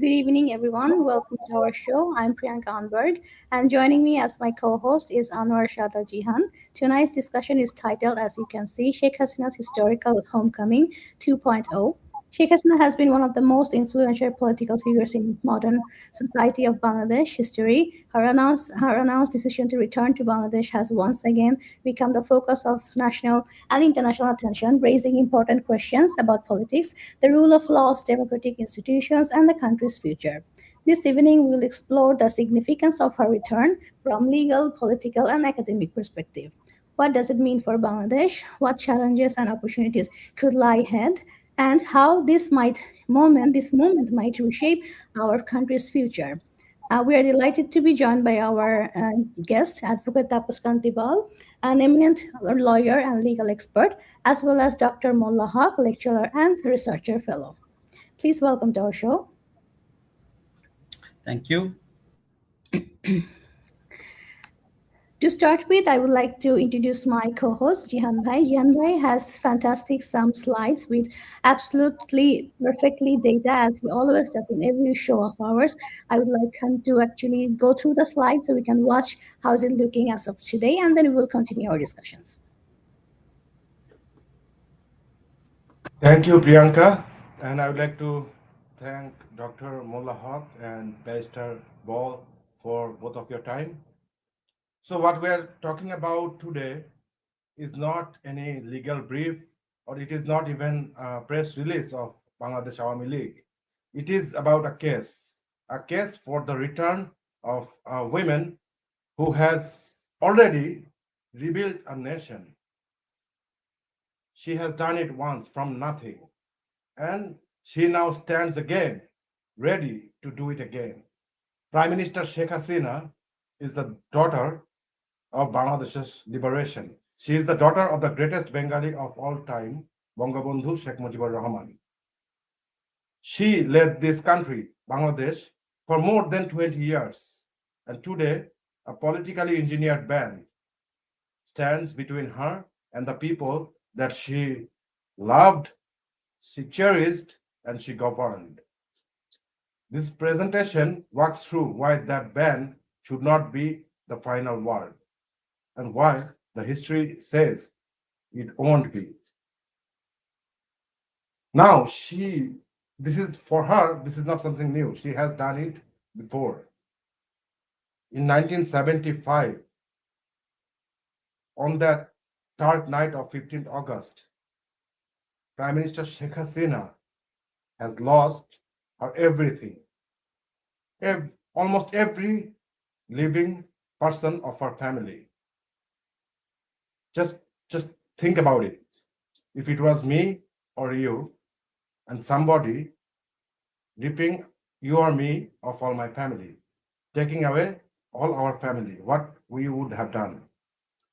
Good evening, everyone. Welcome to our show. I'm Priyanka Ahnberg, and joining me as my co-host is Anwar Shada Jihan. Tonight's discussion is titled, as you can see, Sheikh Hasina's Historical Homecoming 2.0. Sheikh Hasina has been one of the most influential political figures in modern society of Bangladesh history. Her announced decision to return to Bangladesh has once again become the focus of national and international attention, raising important questions about politics, the rule of laws, democratic institutions, and the country's future. This evening, we'll explore the significance of her return from legal, political, and academic perspective. What does it mean for Bangladesh? What challenges and opportunities could lie ahead? And how this moment might reshape our country's future. We are delighted to be joined by our guest, Advocate Tapas Kantibal, an eminent lawyer and legal expert, as well as Dr. Molla Haq, lecturer and researcher fellow. Please welcome to our show. Thank you. To start with, I would like to introduce my co-host, Jihan Bhai. Jihan Bhai has fantastic some slides with absolutely perfectly data, as he always does in every show of ours. I would like him to actually go through the slides so we can watch how is it looking as of today, and then we will continue our discussions. Thank you, Priyanka. And I would like to thank Dr. Molla Haq and Barrister Ball for both of your time. So, what we are talking about today is not any legal brief, or it is not even a press release of Bangladesh Awami League. It is about a case for the return of women who has already rebuilt a nation. She has done it once from nothing, and she now stands again, ready to do it again. Prime Minister Sheikh Hasina is the daughter of Bangladesh's liberation. She is the daughter of the greatest Bengali of all time, Bangabandhu Sheikh Mujibur Rahman. She led this country, Bangladesh, for more than 20 years. And today, a politically engineered band stands between her and the people that she loved, she cherished, and she governed. This presentation walks through why that ban should not be the final word and why the history says it won't be. Now, this is for her, this is not something new. She has done it before. In 1975, on that dark night of 15th August, Prime Minister Sheikh Hasina has lost her everything. Almost every living person of her family. Just think about it. If it was me or you and somebody ripping you or me of all my family, taking away all our family, what we would have done.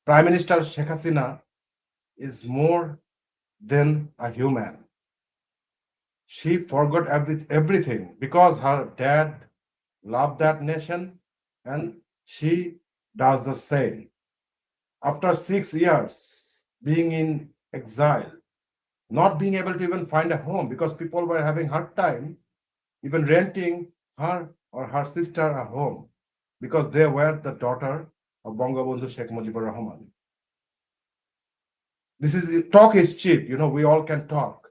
Prime Minister Sheikh Hasina is more than a human. She forgot everything because her dad loved that nation and she does the same. After 6 years being in exile, not being able to even find a home because people were having hard time even renting her or her sister a home because they were the daughter of Bangabandhu Sheikh Mujibur Rahman. Talk is cheap, we all can talk,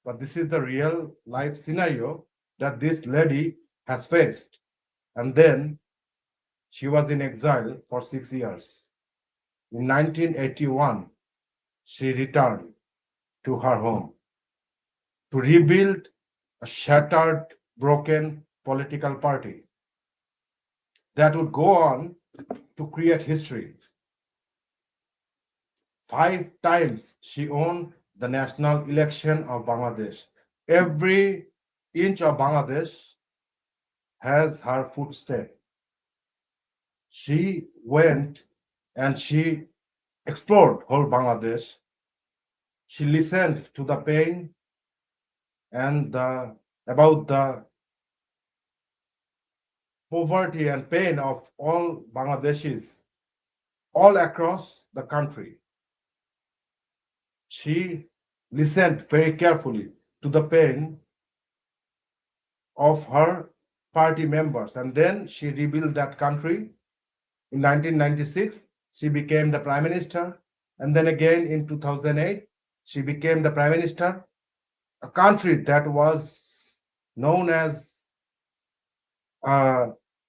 but this is the real life scenario that this lady has faced. And then she was in exile for 6 years. In 1981, she returned to her home to rebuild a shattered, broken political party that would go on to create history. 5 times she won the national election of Bangladesh. Every inch of Bangladesh has her footstep. She went and she explored whole Bangladesh. She listened to the pain and about the poverty and pain of all Bangladeshis all across the country. She listened very carefully to the pain of her party members. And then she rebuilt that country. In 1996, she became the prime minister. And then again in 2008, she became the prime minister. A country that was known as a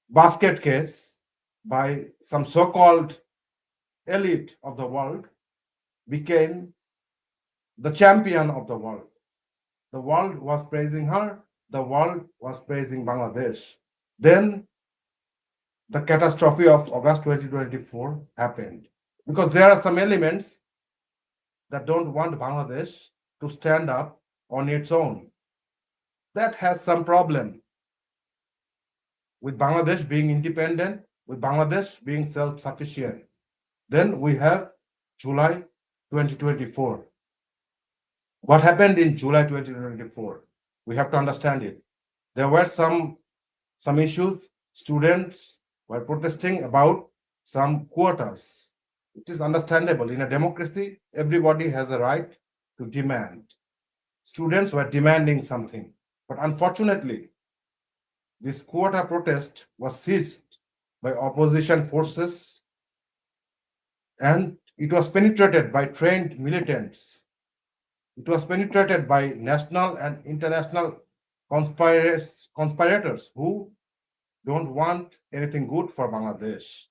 basket case by some so-called elite of the world became the champion of the world. The world was praising her. The world was praising Bangladesh. Then the catastrophe of August 2024 happened because there are some elements that don't want Bangladesh to stand up on its own. That has some problem with Bangladesh being independent, with Bangladesh being self-sufficient. Then we have July 2024. What happened in July 2024? We have to understand it. There were some issues. Students were protesting about some quotas. It is understandable. In a democracy, everybody has a right to demand. Students were demanding something. But unfortunately, this quota protest was seized by opposition forces and it was penetrated by trained militants. It was penetrated by national and international conspirators who don't want anything good for Bangladesh.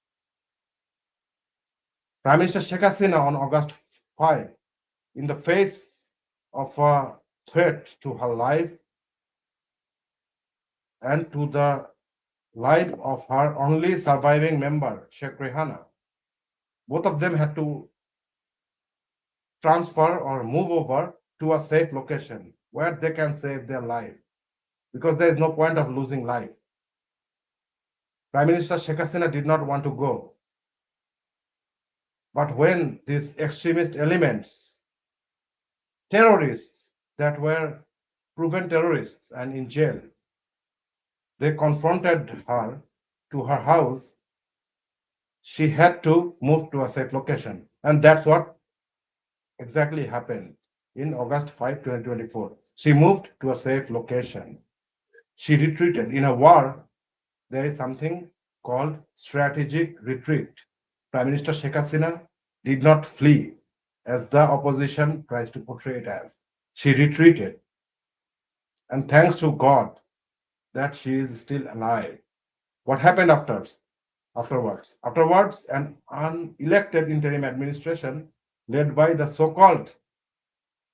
Prime Minister Sheikh Hasina on August 5, in the face of a threat to her life and to the life of her only surviving member, Sheikh Rehana, both of them had to transfer or move over to a safe location where they can save their life because there is no point of losing life. Prime Minister Sheikh Hasina did not want to go. But when these extremist elements, terrorists that were proven terrorists and in jail, they confronted her to her house, she had to move to a safe location. And that's what exactly happened in August 5, 2024. She moved to a safe location. She retreated. In a war, there is something called strategic retreat. Prime Minister Sheikh Hasina did not flee, as the opposition tries to portray it as. She retreated. And thanks to God that she is still alive. What happened afterwards? Afterwards, an unelected interim administration led by the so-called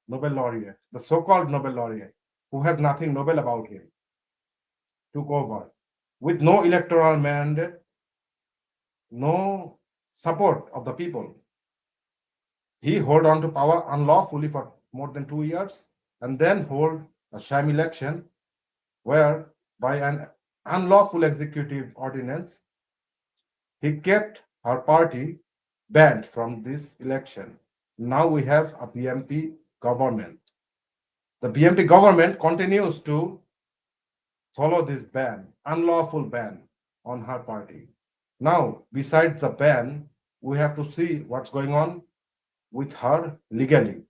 Nobel laureate, who has nothing Nobel about him, took over with no electoral mandate, no support of the people. He held on to power unlawfully for more than 2 years and then hold a sham election where by an unlawful executive ordinance, he kept her party banned from this election. Now we have a BMP government. The BMP government continues to follow this ban, unlawful ban on her party. Now, besides the ban, we have to see what's going on with her legally.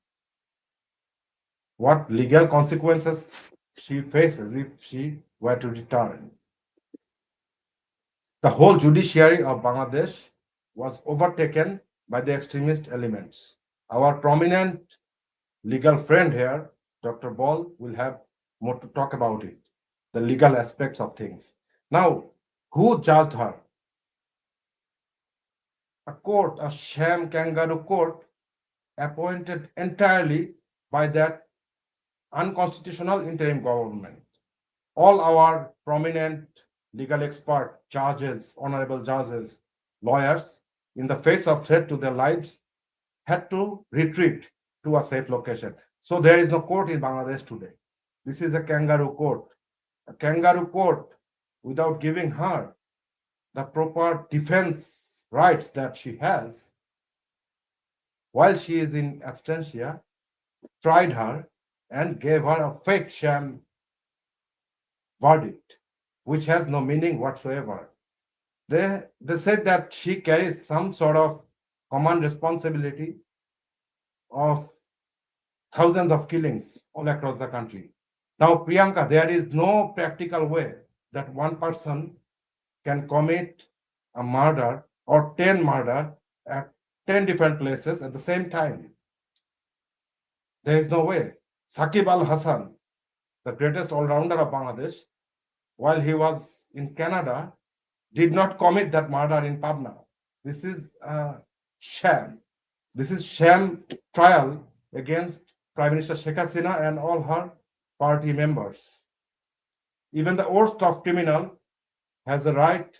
What legal consequences she faces if she were to return. The whole judiciary of Bangladesh was overtaken by the extremist elements. Our prominent legal friend here, Dr. Ball, will have more to talk about it, the legal aspects of things. Now, who judged her? A court, a sham kangaroo court, appointed entirely by that unconstitutional interim government. All our prominent legal expert, judges, honorable judges, lawyers, in the face of threat to their lives, had to retreat to a safe location. So there is no court in Bangladesh today. This is a kangaroo court. A kangaroo court without giving her the proper defense rights that she has while she is in absentia, tried her and gave her a fake sham verdict, which has no meaning whatsoever. They said that she carries some sort of command responsibility of thousands of killings all across the country. Now, Priyanka, there is no practical way that one person can commit a murder or 10 murder at 10 different places at the same time. There is no way. Saqib Al Hassan, the greatest all-rounder of Bangladesh, while he was in Canada, did not commit that murder in Pabna. This is a sham. This is sham trial against Prime Minister Sheikh Hasina and all her party members. Even the worst of criminal has a right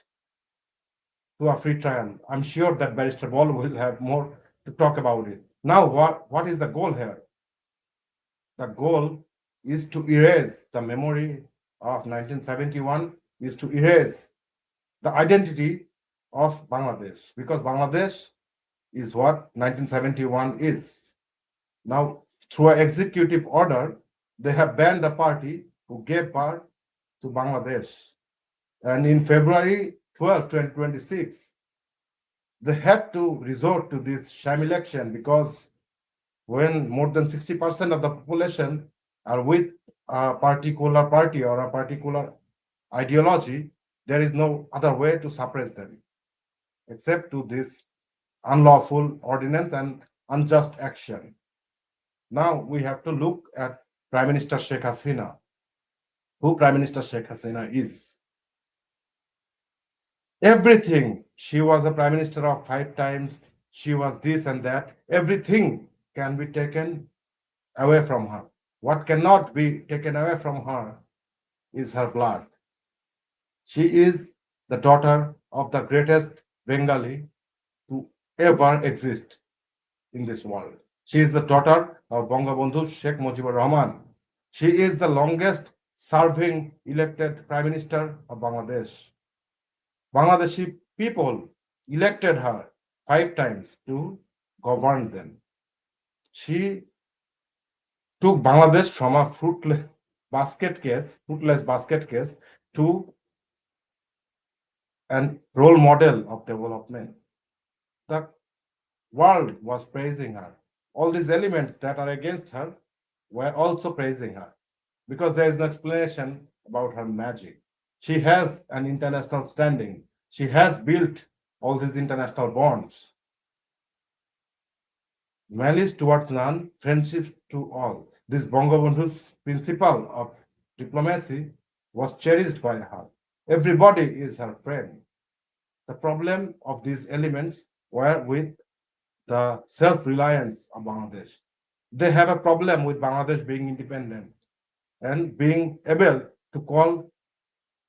to a free trial. I'm sure that Barrister Ball will have more to talk about it. Now, what is the goal here? The goal is to erase the memory of 1971, is to erase the identity of Bangladesh, because Bangladesh is what 1971 is. Now, through an executive order, they have banned the party who gave birth to Bangladesh. And in February 12, 2026, they had to resort to this sham election, because when more than 60% of the population are with a particular party or a particular ideology, there is no other way to suppress them except to this unlawful ordinance and unjust action. Now we have to look at Prime Minister Sheikh Hasina, who Prime Minister Sheikh Hasina is. Everything, she was a Prime Minister of 5 times, she was this and that, everything can be taken away from her. What cannot be taken away from her is her blood. She is the daughter of the greatest Bengali to ever exist in this world. She is the daughter of Bangabandhu Sheikh Mujibur Rahman. She is the longest serving elected Prime Minister of Bangladesh. Bangladeshi people elected her 5 times to govern them. She took Bangladesh from a fruitless basket case to an role model of development. The world was praising her. All these elements that are against her were also praising her, because there is no explanation about her magic. She has an international standing. She has built all these international bonds. Malice towards none, friendship to all. This Bangabandhu's principle of diplomacy was cherished by her. Everybody is her friend. The problem of these elements were with the self-reliance of Bangladesh. They have a problem with Bangladesh being independent and being able to call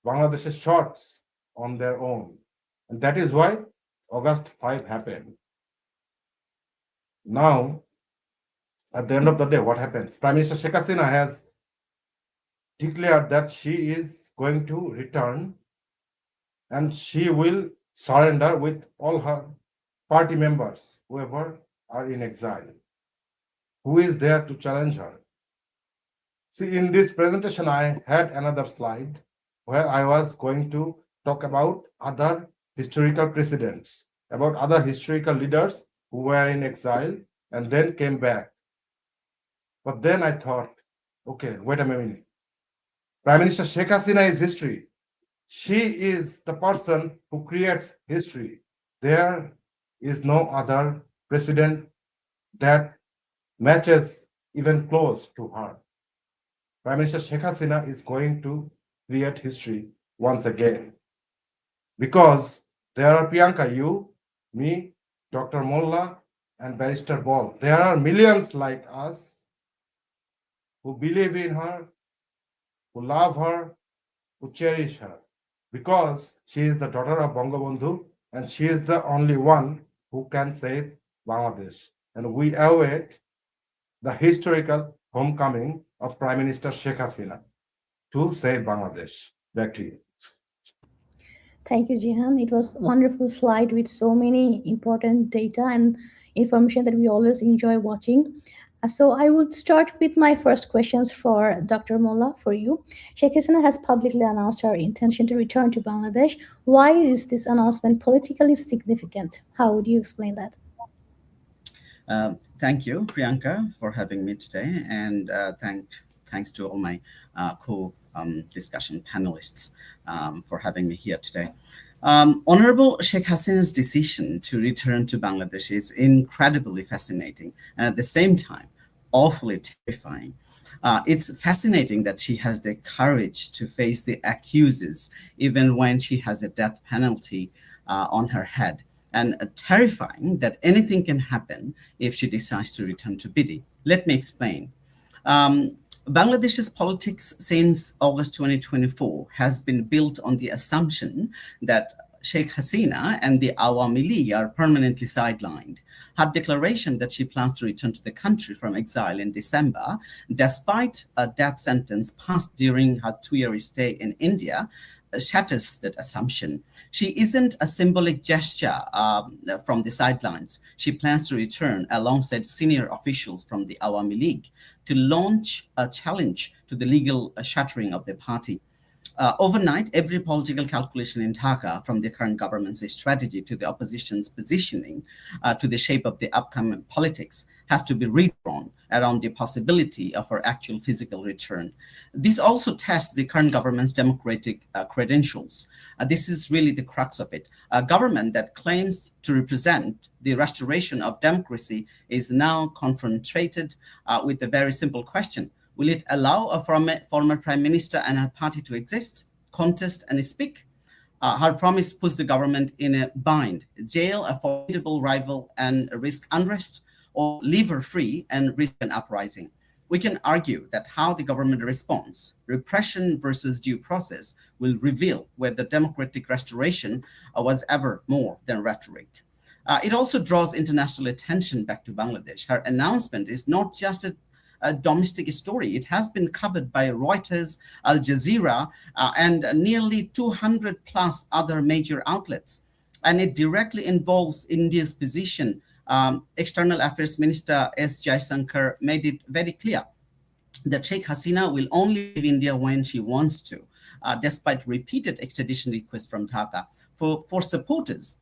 Bangladesh's shots on their own. And that is why August 5 happened. Now, at the end of the day, what happens? Prime Minister Sheikh Hasina has declared that she is going to return and she will surrender with all her party members, whoever are in exile. Who is there to challenge her? See, in this presentation, I had another slide where I was going to talk about other historical precedents, about other historical leaders who were in exile and then came back. But then I thought, okay, wait a minute. Prime Minister Sheikh Hasina is history. She is the person who creates history. There is no other president that matches even close to her. Prime Minister Sheikh Hasina is going to create history once again. Because there are Priyanka, you, me, Dr. Molla, and Barrister Ball. There are millions like us who believe in her, who love her, who cherish her. Because she is the daughter of Bangabandhu and she is the only one who can save Bangladesh. And we await the historical homecoming of Prime Minister Sheikh Hasina to save Bangladesh. Back to you. Thank you, Jihan. It was a wonderful slide with so many important data and information that we always enjoy watching. So I would start with my first questions for Dr. Molla, for you. Sheikh Hasina has publicly announced her intention to return to Bangladesh. Why is this announcement politically significant? How would you explain that? Thank you, Priyanka, for having me today, and thanks to all my discussion panelists for having me here today. Honorable Sheikh Hasina's decision to return to Bangladesh is incredibly fascinating and at the same time awfully terrifying. It's fascinating that she has the courage to face the accusers even when she has a death penalty on her head, and terrifying that anything can happen if she decides to return to Bidi. Let me explain. Um, Bangladesh's politics since August 2024 has been built on the assumption that Sheikh Hasina and the Awami League are permanently sidelined. Her declaration that she plans to return to the country from exile in December, despite a death sentence passed during her 2 year stay in India, shatters that assumption. She isn't a symbolic gesture from the sidelines. She plans to return alongside senior officials from the Awami League to launch a challenge to the legal shattering of the party. Overnight, every political calculation in Dhaka, from the current government's strategy to the opposition's positioning to the shape of the upcoming politics, has to be redrawn around the possibility of her actual physical return. This also tests the current government's democratic credentials. This is really the crux of it. A government that claims to represent the restoration of democracy is now confronted with a very simple question. Will it allow a former prime minister and her party to exist, contest, and speak? Her promise puts the government in a bind: jail a formidable rival and risk unrest, or leave her free and risk an uprising. We can argue that how the government responds, repression versus due process, will reveal whether democratic restoration was ever more than rhetoric. It also draws international attention back to Bangladesh. Her announcement is not just a domestic story. It has been covered by Reuters, Al Jazeera, and nearly 200 plus other major outlets. And it directly involves India's position. External Affairs Minister S. Jaisankar made it very clear that Sheikh Hasina will only leave India when she wants to, despite repeated extradition requests from Dhaka. For supporters,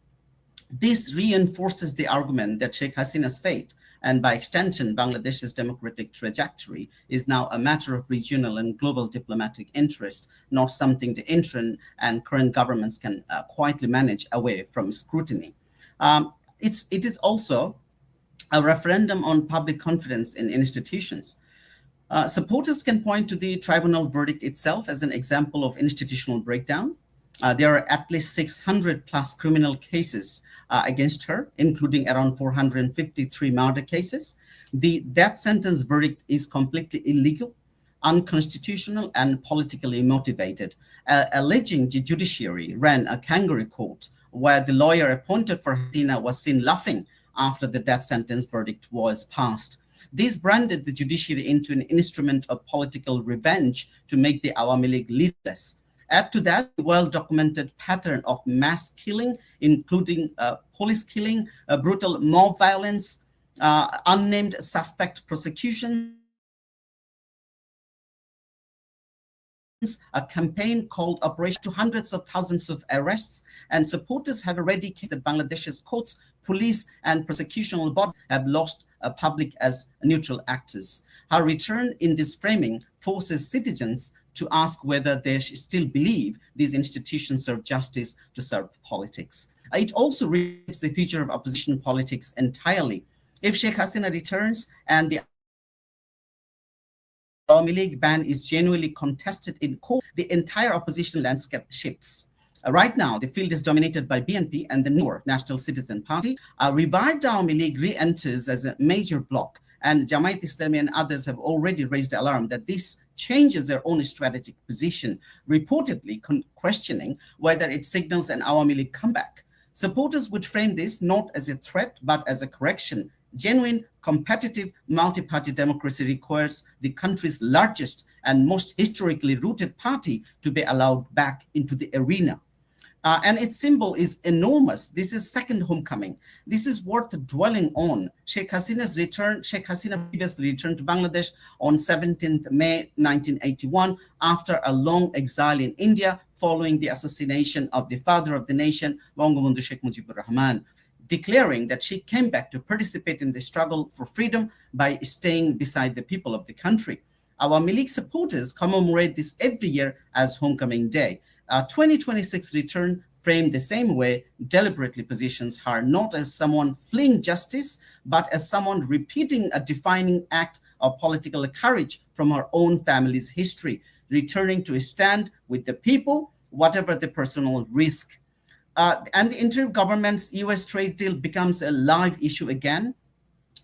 this reinforces the argument that Sheikh Hasina's fate, and by extension, Bangladesh's democratic trajectory, is now a matter of regional and global diplomatic interest, not something the interim and current governments can quietly manage away from scrutiny. It is also a referendum on public confidence in institutions. Supporters can point to the tribunal verdict itself as an example of institutional breakdown. There are at least 600 plus criminal cases against her, including around 453 murder cases. The death sentence verdict is completely illegal, unconstitutional, and politically motivated, alleging the judiciary ran a kangaroo court where the lawyer appointed for Hasina was seen laughing after the death sentence verdict was passed. This branded the judiciary into an instrument of political revenge to make the Awami League leadless. Add to that the well-documented pattern of mass killing, including police killing, brutal mob violence, unnamed suspect prosecutions, a campaign called Operation to hundreds of thousands of arrests, and supporters have already accused that Bangladesh's courts, police, and prosecutional bodies have lost public as neutral actors. Her return in this framing forces citizens to ask whether they still believe these institutions serve justice to serve politics. It also reshapes the future of opposition politics entirely. If Sheikh Hasina returns and the Awami League ban is genuinely contested in court, the entire opposition landscape shifts. Right now, the field is dominated by BNP and the newer National Citizen Party. A revived Awami League re-enters as a major bloc, and Jamaat Islami and others have already raised alarm that this changes their own strategic position, reportedly questioning whether it signals an Awami League comeback. Supporters would frame this not as a threat, but as a correction. Genuine, competitive, multi-party democracy requires the country's largest and most historically rooted party to be allowed back into the arena. And its symbol is enormous. This is second homecoming. This is worth dwelling on. Sheikh Hasina previously returned to Bangladesh on 17th May 1981 after a long exile in India following the assassination of the father of the nation, Bangabandhu Sheikh Mujibur Rahman, declaring that she came back to participate in the struggle for freedom by staying beside the people of the country. Awami League supporters commemorate this every year as Homecoming Day. 2026 return, framed the same way, deliberately positions her not as someone fleeing justice, but as someone repeating a defining act of political courage from her own family's history, returning to stand with the people, whatever the personal risk. And the intergovernment's US trade deal becomes a live issue again.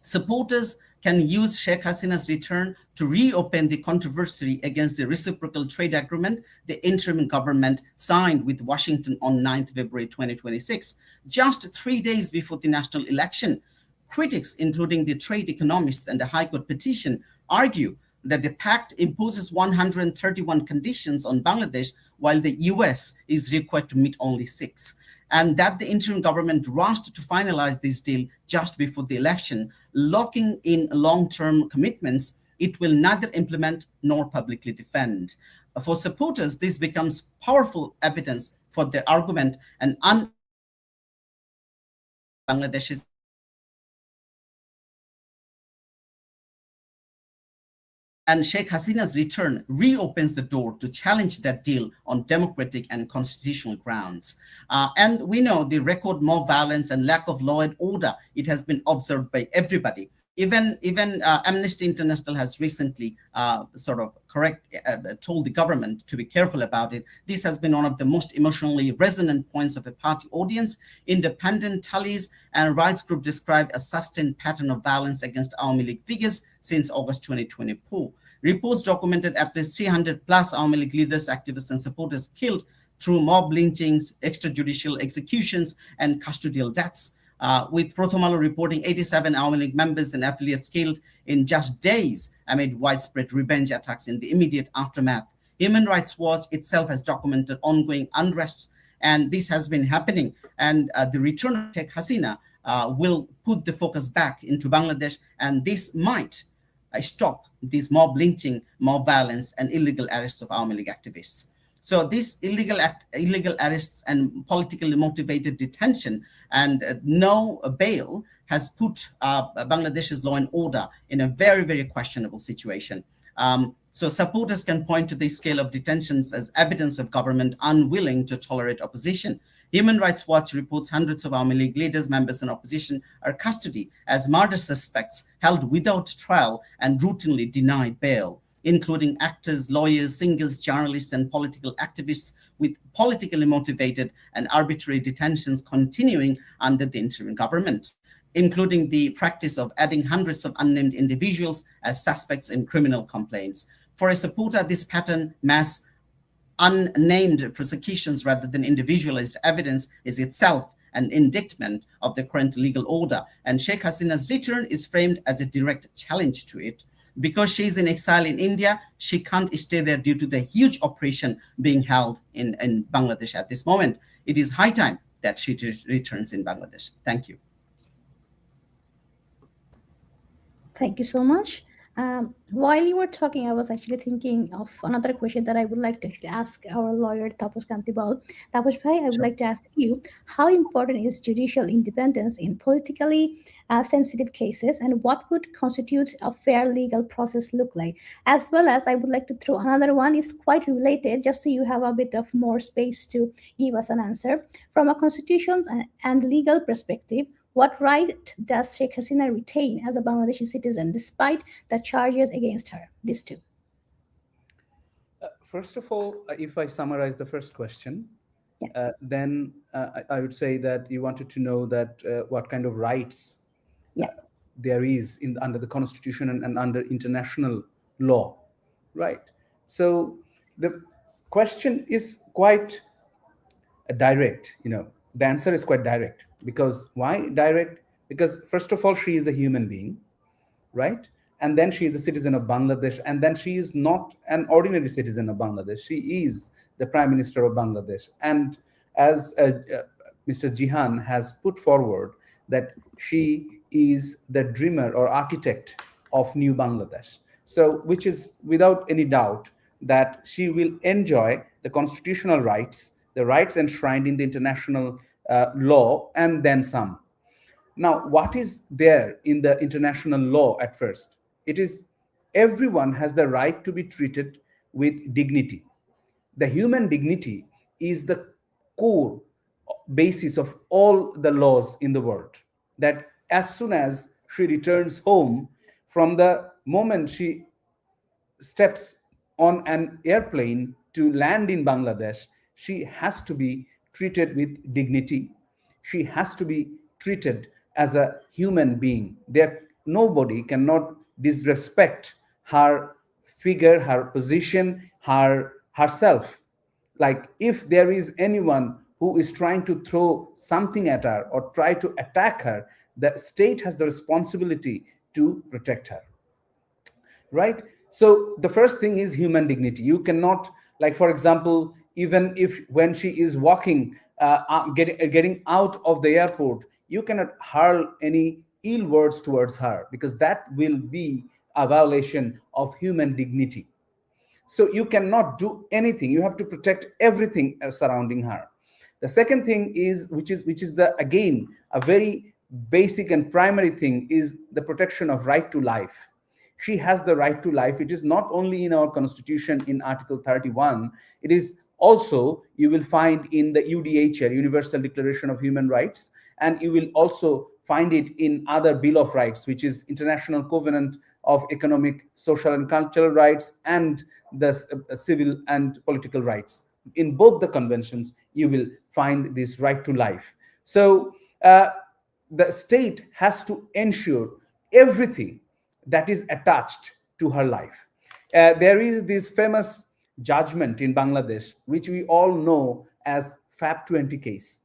Supporters can use Sheikh Hasina's return to reopen the controversy against the reciprocal trade agreement the interim government signed with Washington on 9th February 2026, just 3 days before the national election. Critics, including the trade economists and the High Court petition, argue that the pact imposes 131 conditions on Bangladesh, while the US is required to meet only six, and that the interim government rushed to finalize this deal just before the election, locking in long-term commitments it will neither implement nor publicly defend. For supporters, this becomes powerful evidence for their argument and Bangladeshis and Sheikh Hasina's return reopens the door to challenge that deal on democratic and constitutional grounds. And we know the record mob violence and lack of law and order, it has been observed by everybody. Even Amnesty International has recently told the government to be careful about it. This has been one of the most emotionally resonant points of a party audience. Independent tallies and rights group describe a sustained pattern of violence against Awami League figures since August 2024. Reports documented at least 300 plus Awami League leaders, activists, and supporters killed through mob lynchings, extrajudicial executions, and custodial deaths. With Prothomalo reporting 87 Awami League members and affiliates killed in just days amid widespread revenge attacks in the immediate aftermath. Human Rights Watch itself has documented ongoing unrest, and this has been happening. And the return of Sheikh Hasina will put the focus back into Bangladesh, and this might stop this mob lynching, mob violence, and illegal arrests of Awami League activists. So these illegal arrests and politically motivated detention and no bail has put Bangladesh's law and order in a very, very questionable situation. So supporters can point to the scale of detentions as evidence of government unwilling to tolerate opposition. Human Rights Watch reports hundreds of Awami League leaders, members, and opposition are custody as murder suspects held without trial and routinely denied bail, including actors, lawyers, singers, journalists, and political activists, with politically motivated and arbitrary detentions continuing under the interim government, including the practice of adding hundreds of unnamed individuals as suspects in criminal complaints. For a supporter, this pattern, mass unnamed prosecutions rather than individualized evidence, is itself an indictment of the current legal order, and Sheikh Hasina's return is framed as a direct challenge to it. Because she's in exile in India, she can't stay there due to the huge operation being held in Bangladesh at this moment. It is high time that she returns in Bangladesh. Thank you. Thank you so much. While you were talking, I was actually thinking of another question that I would like to actually ask our lawyer, Taposh Kantibal. Taposh Bhai, I would like to ask you, how important is judicial independence in politically sensitive cases, and what would constitute a fair legal process look like? As well as, I would like to throw another one, it's quite related, just so you have a bit of more space to give us an answer. From a constitutional and legal perspective, what right does Sheikh Hasina retain as a Bangladeshi citizen despite the charges against her? These two. First of all, if I summarize the first question, Yeah. then I would say that you wanted to know that what kind of rights Yeah. there is under the constitution and under international law, right? So the question is quite direct. The answer is quite direct. Because why direct? Because first of all, she is a human being, right? And then she is a citizen of Bangladesh, and then she is not an ordinary citizen of Bangladesh. She is the Prime Minister of Bangladesh. And as Mr. Jihan has put forward, that she is the dreamer or architect of new Bangladesh. So, which is without any doubt that she will enjoy the constitutional rights, the rights enshrined in the international law, and then some. Now, what is there in the international law at first? It is everyone has the right to be treated with dignity. The human dignity is the core basis of all the laws in the world. That as soon as she returns home, from the moment she steps on an airplane to land in Bangladesh, she has to be treated with dignity. She has to be treated as a human being. There, nobody cannot disrespect her figure, her position, herself. Like if there is anyone who is trying to throw something at her or try to attack her, the state has the responsibility to protect her, right? So the first thing is human dignity. You cannot, like for example, even if when she is walking, getting out of the airport, you cannot hurl any ill words towards her, because that will be a violation of human dignity. So you cannot do anything, you have to protect everything surrounding her. The second thing is, which is the again a very basic and primary thing, is the protection of right to life. She has the right to life. It is not only in our constitution in article 31, it is also, you will find in the UDHR, Universal Declaration of Human Rights, and you will also find it in other Bill of Rights, which is International Covenant of Economic, Social and Cultural Rights, and the civil and political rights. In both the conventions, you will find this right to life. So the state has to ensure everything that is attached to her life. There is this famous judgment in Bangladesh, which we all know as FAP 20 case.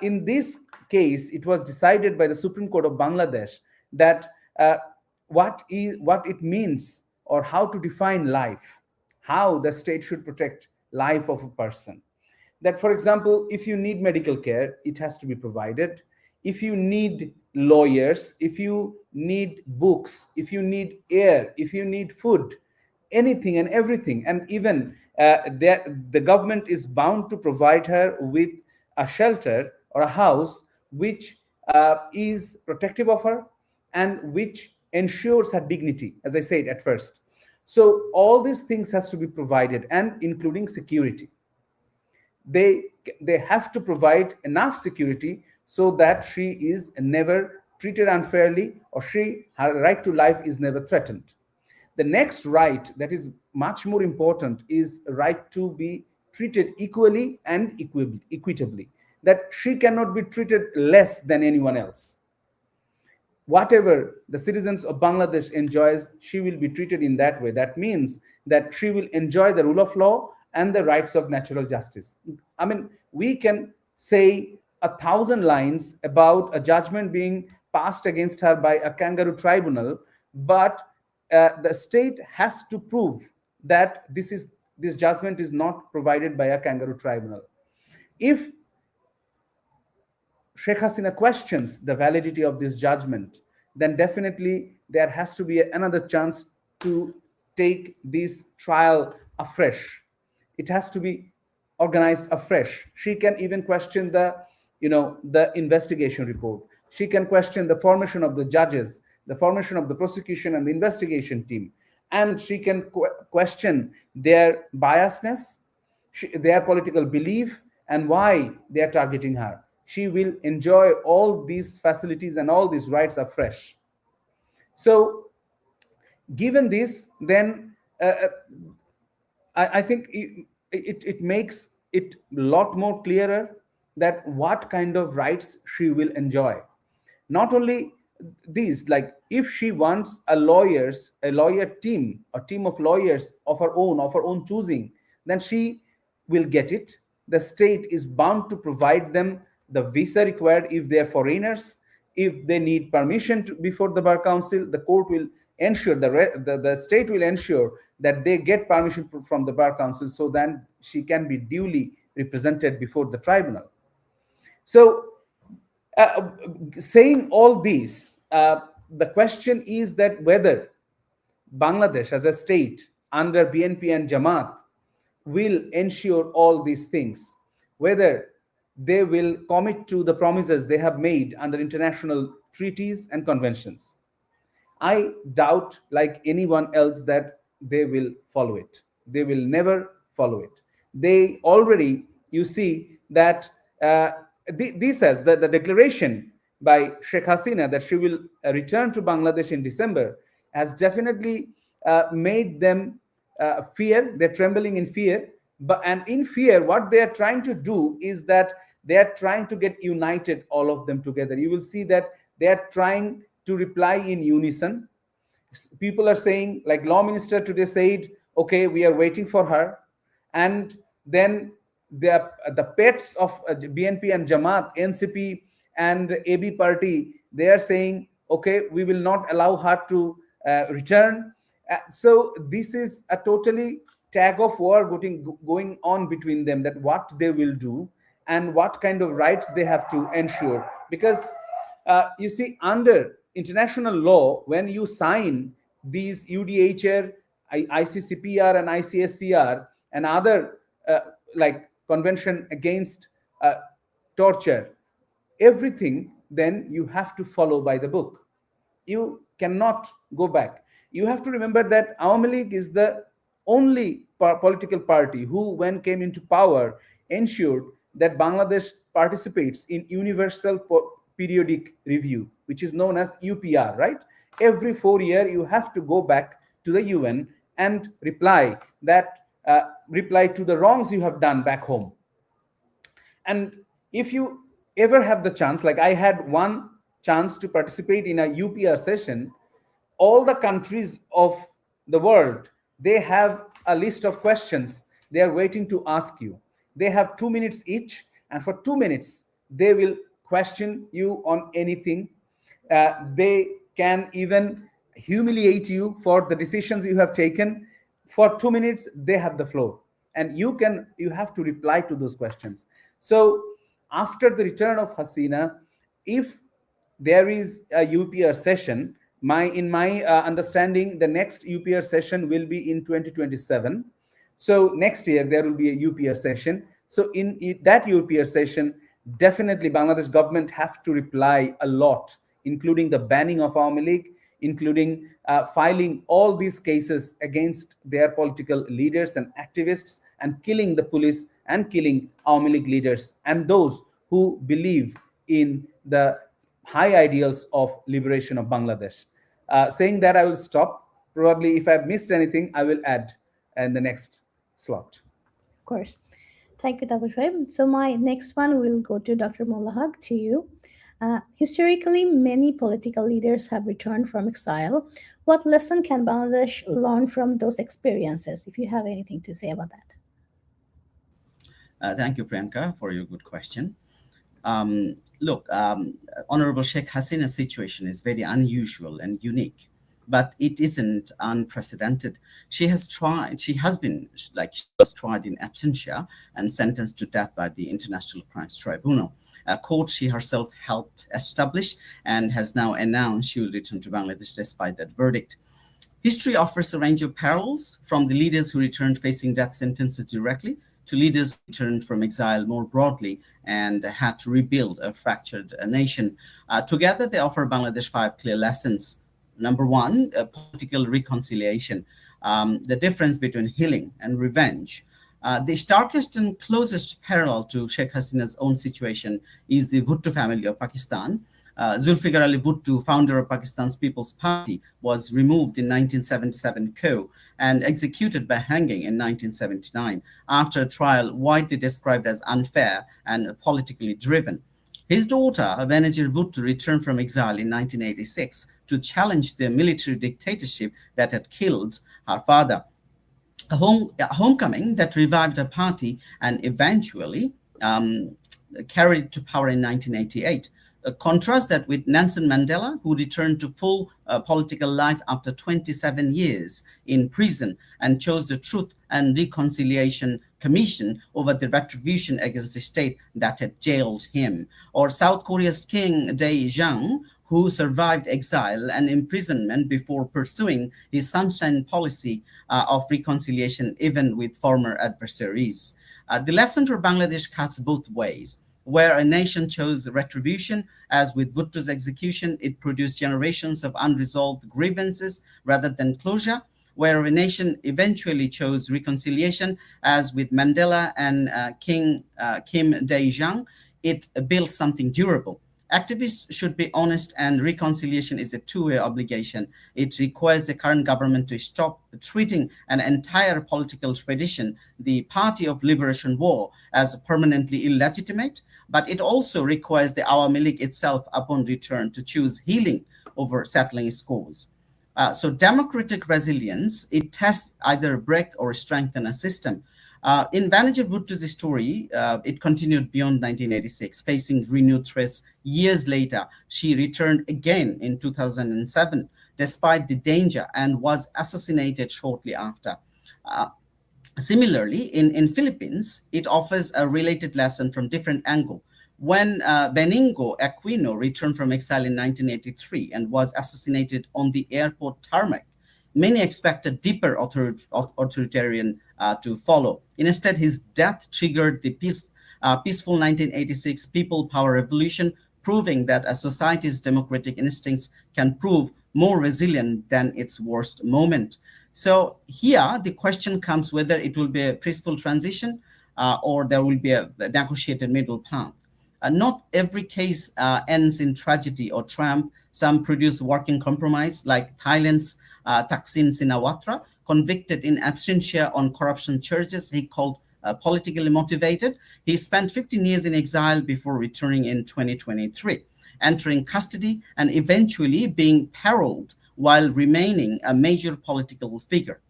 In this case, it was decided by the Supreme Court of Bangladesh that what it means, or how to define life, how the state should protect life of a person. That, for example, if you need medical care, it has to be provided. If you need lawyers, if you need books, if you need air, if you need food, anything and everything, and even the government is bound to provide her with a shelter or a house which is protective of her and which ensures her dignity, as I said at first. So all these things has to be provided, and including security. They have to provide enough security so that she is never treated unfairly, or her right to life is never threatened. The next right that is much more important is right to be treated equally and equitably, that she cannot be treated less than anyone else. Whatever the citizens of Bangladesh enjoys, she will be treated in that way. That means that she will enjoy the rule of law and the rights of natural justice. I mean, we can say 1,000 lines about a judgment being passed against her by a kangaroo tribunal, but the state has to prove that this judgment is not provided by a kangaroo tribunal. If Sheikh Hasina questions the validity of this judgment, then definitely there has to be another chance to take this trial afresh. It has to be organized afresh. She can even question the investigation report. She can question the formation of the judges, the formation of the prosecution and the investigation team, and she can question their biasness, their political belief, and why they are targeting her. She will enjoy all these facilities and all these rights afresh. So, given this, then I think it makes it a lot more clearer that what kind of rights she will enjoy. Not only these, like if she wants a lawyer team, a team of lawyers of her own choosing, then she will get it. The state is bound to provide them the visa required if they are foreigners. If they need permission before the bar council, the court will ensure, the state will ensure that they get permission from the bar council, so that she can be duly represented before the tribunal. So saying all these, the question is that whether Bangladesh as a state under BNP and Jamaat will ensure all these things, whether they will commit to the promises they have made under international treaties and conventions. I doubt, like anyone else, that they will follow it. They will never follow it. They already, you see, that this says that the declaration by Sheikh Hasina that she will return to Bangladesh in December has definitely made them fear. They're trembling in fear. But and in fear, what they are trying to do is that they are trying to get united, all of them together. You will see that they are trying to reply in unison. People are saying, like law minister today said, okay, we are waiting for her. And then the pets of BNP and Jamaat, NCP and AB party, they are saying, okay, we will not allow her to return. So this is a totally tag of war going on between them, that what they will do and what kind of rights they have to ensure. Because you see, under international law, when you sign these UDHR, ICCPR, and ICSCR, and other like convention against torture, everything, then you have to follow by the book. You cannot go back. You have to remember that Awami League is the only political party who, when came into power, ensured that Bangladesh participates in Universal Periodic Review, which is known as UPR, right? Every 4 years, you have to go back to the UN and reply to the wrongs you have done back home. And if you ever have the chance, like I had one chance to participate in a UPR session, all the countries of the world, they have a list of questions they are waiting to ask you. They have 2 minutes each, and for 2 minutes they will question you on anything. They can even humiliate you for the decisions you have taken. For 2 minutes they have the floor, and you have to reply to those questions. So after the return of Hasina, if there is a UPR session, in my understanding, the next UPR session will be in 2027. So next year there will be a UPR session. So in that UPR session, definitely Bangladesh government have to reply a lot, including the banning of Awami League, including filing all these cases against their political leaders and activists, and killing the police and killing Awami League leaders and those who believe in the high ideals of liberation of Bangladesh. Saying that, I will stop. Probably if I've missed anything, I will add in the next slot. Of course. Thank you, Dr. Shoaib. So my next one will go to Dr. Mollahak, to you. Historically, many political leaders have returned from exile. What lesson can Bangladesh learn from those experiences, if you have anything to say about that? Thank you, Priyanka, for your good question. Look, Honorable Sheikh Hasina's situation is very unusual and unique, but it isn't unprecedented. She was tried in absentia and sentenced to death by the International Crimes Tribunal, a court she herself helped establish, and has now announced she will return to Bangladesh despite that verdict. History offers a range of parallels, from the leaders who returned facing death sentences directly to leaders who returned from exile more broadly and had to rebuild a fractured nation. Together, they offer Bangladesh 5 clear lessons. Number one, political reconciliation, the difference between healing and revenge. The starkest and closest parallel to Sheikh Hasina's own situation is the Bhutto family of Pakistan. Zulfikar Ali Bhutto, founder of Pakistan's People's Party, was removed in 1977 coup and executed by hanging in 1979 after a trial widely described as unfair and politically driven. His daughter, Benazir Bhutto, returned from exile in 1986 to challenge the military dictatorship that had killed her father. A homecoming that revived her party and eventually carried it to power in 1988. Contrast that with Nelson Mandela, who returned to full political life after 27 years in prison and chose the Truth and Reconciliation Commission over the retribution against the state that had jailed him. Or South Korea's King Dae-jung, who survived exile and imprisonment before pursuing his sunshine policy of reconciliation even with former adversaries. The lesson for Bangladesh cuts both ways. where a nation chose retribution, as with Bhutto's execution, it produced generations of unresolved grievances rather than closure, where a nation eventually chose reconciliation, as with Mandela and King Kim Dae-jung, it built something durable. Activists should be honest, and reconciliation is a two-way obligation. It requires the current government to stop treating an entire political tradition, the Party of Liberation War, as permanently illegitimate, but it also requires the Awami League itself, upon return, to choose healing over settling scores. So democratic resilience, it tests either break or strengthen a system. In Banijay Bhutto's story, it continued beyond 1986, facing renewed threats. Years later, she returned again in 2007, despite the danger, and was assassinated shortly after. Uh, Similarly, in Philippines, it offers a related lesson from different angle. When Benigno Aquino returned from exile in 1983 and was assassinated on the airport tarmac, many expected deeper authoritarian to follow. Instead, his death triggered the peaceful 1986 People Power Revolution, proving that a society's democratic instincts can prove more resilient than its worst moment. So here the question comes whether it will be a peaceful transition, or there will be a negotiated middle path. Not every case ends in tragedy or triumph. Some produce working compromise, like Thailand's Thaksin Shinawatra, convicted in absentia on corruption charges he called politically motivated. He spent 15 years in exile before returning in 2023, entering custody and eventually being paroled while remaining a major political figure.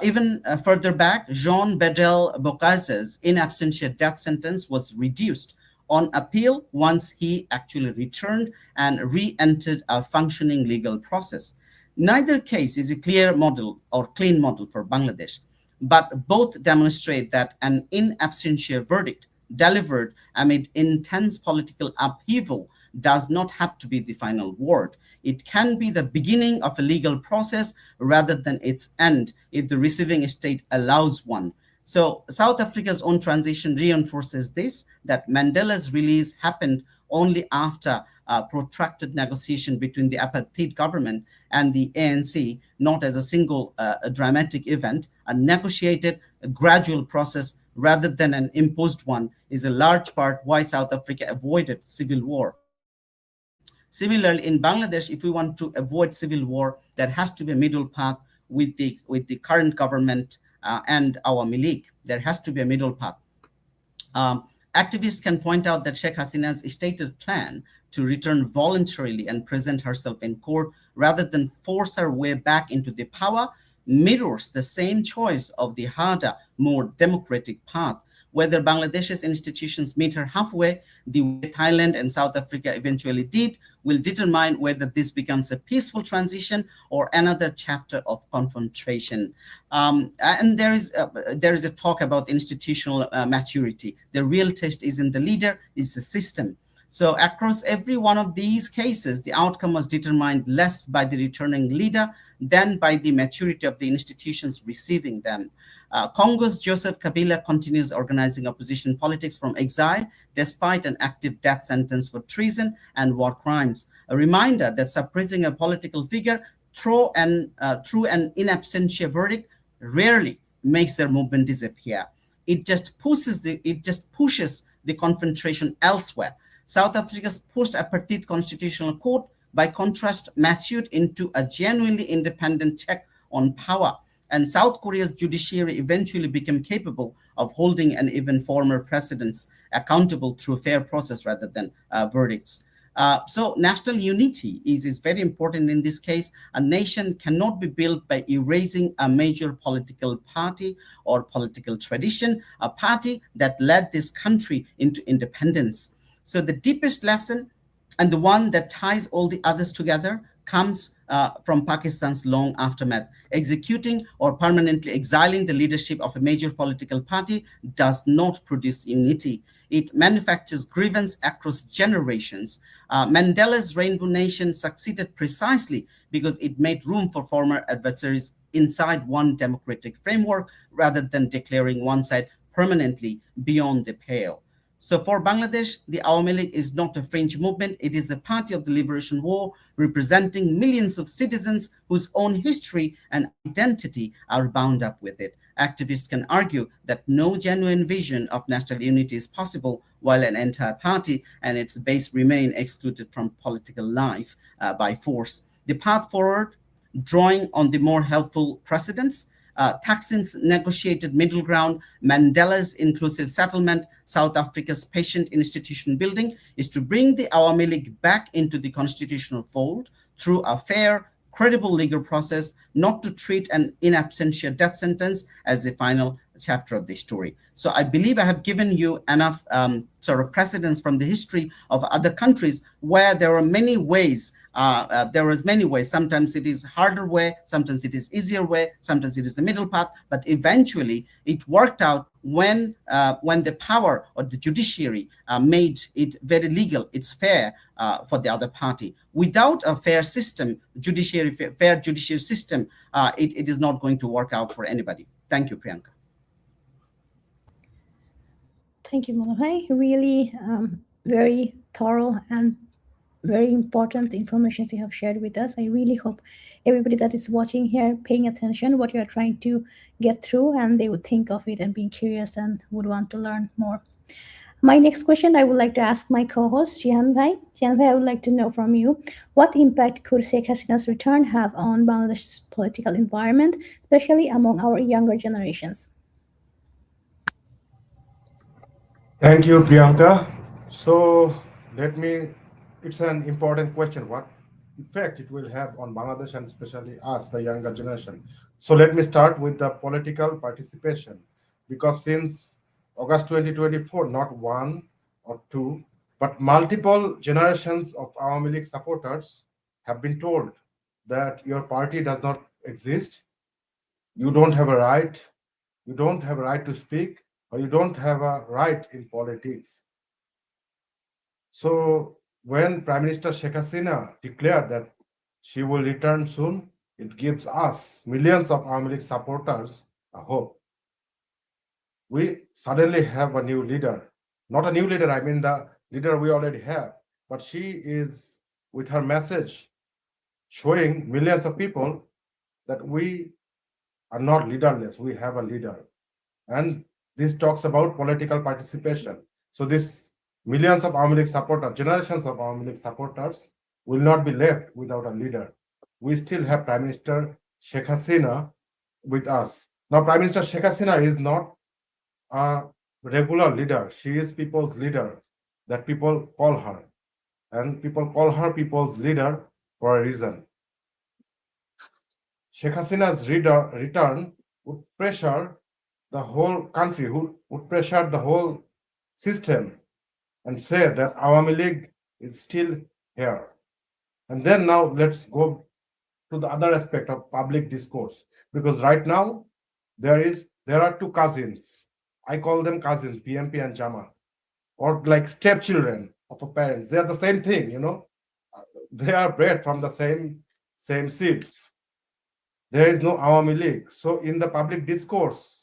Even further back, Jean Bedel Bokaz's in absentia death sentence was reduced on appeal once he actually returned and re-entered a functioning legal process. Neither case is a clear model or clean model for Bangladesh, but both demonstrate that an in absentia verdict delivered amid intense political upheaval does not have to be the final word. It can be the beginning of a legal process rather than its end, if the receiving state allows one. So South Africa's own transition reinforces this, that Mandela's release happened only after protracted negotiation between the apartheid government and the ANC, not as a single dramatic event. A negotiated, gradual process rather than an imposed one is a large part why South Africa avoided civil war. Similarly, in Bangladesh, if we want to avoid civil war, there has to be a middle path with the current government and our League. There has to be a middle path. Activists can point out that Sheikh Hasina's stated plan to return voluntarily and present herself in court rather than force her way back into the power mirrors the same choice of the harder, more democratic path. Whether Bangladesh's institutions meet her halfway, the way Thailand and South Africa eventually did, will determine whether this becomes a peaceful transition or another chapter of confrontation. And there is a talk about institutional maturity. The real test is in the leader, is the system. So across every one of these cases, the outcome was determined less by the returning leader than by the maturity of the institutions receiving them. Congo's Joseph Kabila continues organizing opposition politics from exile, despite an active death sentence for treason and war crimes. A reminder that suppressing a political figure through an in absentia verdict rarely makes their movement disappear. It just pushes the confrontation elsewhere. South Africa's post-apartheid constitutional court, by contrast, matured into a genuinely independent check on power. And South Korea's judiciary eventually became capable of holding and even former presidents accountable through fair process rather than verdicts. So national unity is very important in this case. A nation cannot be built by erasing a major political party or political tradition, a party that led this country into independence. So the deepest lesson, and the one that ties all the others together, comes from Pakistan's long aftermath. Executing or permanently exiling the leadership of a major political party does not produce unity. It manufactures grievance across generations. Mandela's Rainbow Nation succeeded precisely because it made room for former adversaries inside one democratic framework rather than declaring one side permanently beyond the pale. So for Bangladesh, the Awami League is not a fringe movement. It is a party of the liberation war, representing millions of citizens whose own history and identity are bound up with it. Activists can argue that no genuine vision of national unity is possible while an entire party and its base remain excluded from political life by force. The path forward, drawing on the more helpful precedents, Thaksin's negotiated middle ground, Mandela's inclusive settlement, South Africa's patient institution building, is to bring the Awami League back into the constitutional fold through a fair, credible legal process, not to treat an in absentia death sentence as the final chapter of the story. So I believe I have given you enough sort of precedents from the history of other countries where there are many ways. There is many ways. Sometimes it is harder way, sometimes it is easier way, sometimes it is the middle path. But eventually, it worked out when the power or the judiciary made it very legal. It's fair for the other party. Without a fair system, fair judiciary system, it is not going to work out for anybody. Thank you, Priyanka. Thank you, Monohai. Really very thorough and very important information you have shared with us. I really hope everybody that is watching here paying attention what you are trying to get through, and they would think of it and being curious and would want to learn more. My next question I would like to ask my co-host Jihan Bhai. Jihan Bhai, I would like to know from you what impact could Sheikh Hasina's return have on Bangladesh's political environment, especially among our younger generations? Thank you, Priyanka. So it's an important question. What effect it will have on Bangladesh and especially us, the younger generation? So let me start with the political participation. Because since August 2024, not one or two, but multiple generations of Awami League supporters have been told that your party does not exist, you don't have a right, you don't have a right to speak, or you don't have a right in politics. So when Prime Minister Sheikh Hasina declared that she will return soon, it gives us, millions of Awami League supporters, a hope. We suddenly have a new leader. Not a new leader, I mean the leader we already have. But she is, with her message, showing millions of people that we are not leaderless, we have a leader. And this talks about political participation. So this millions of Awami League supporters, generations of Awami League supporters will not be left without a leader. We still have Prime Minister Sheikh Hasina with us. Now, Prime Minister Sheikh Hasina is not a regular leader. She is people's leader that people call her. And people call her people's leader for a reason. Sheikh Hasina's return would pressure the whole country, who would pressure the whole system and say that Awami League is still here. And then now let's go to the other aspect of public discourse. Because right now there are two cousins. I call them cousins, PMP and Jama, or like stepchildren of a parents. They are the same thing, you know. They are bred from the same seeds. There is no Awami League. So in the public discourse,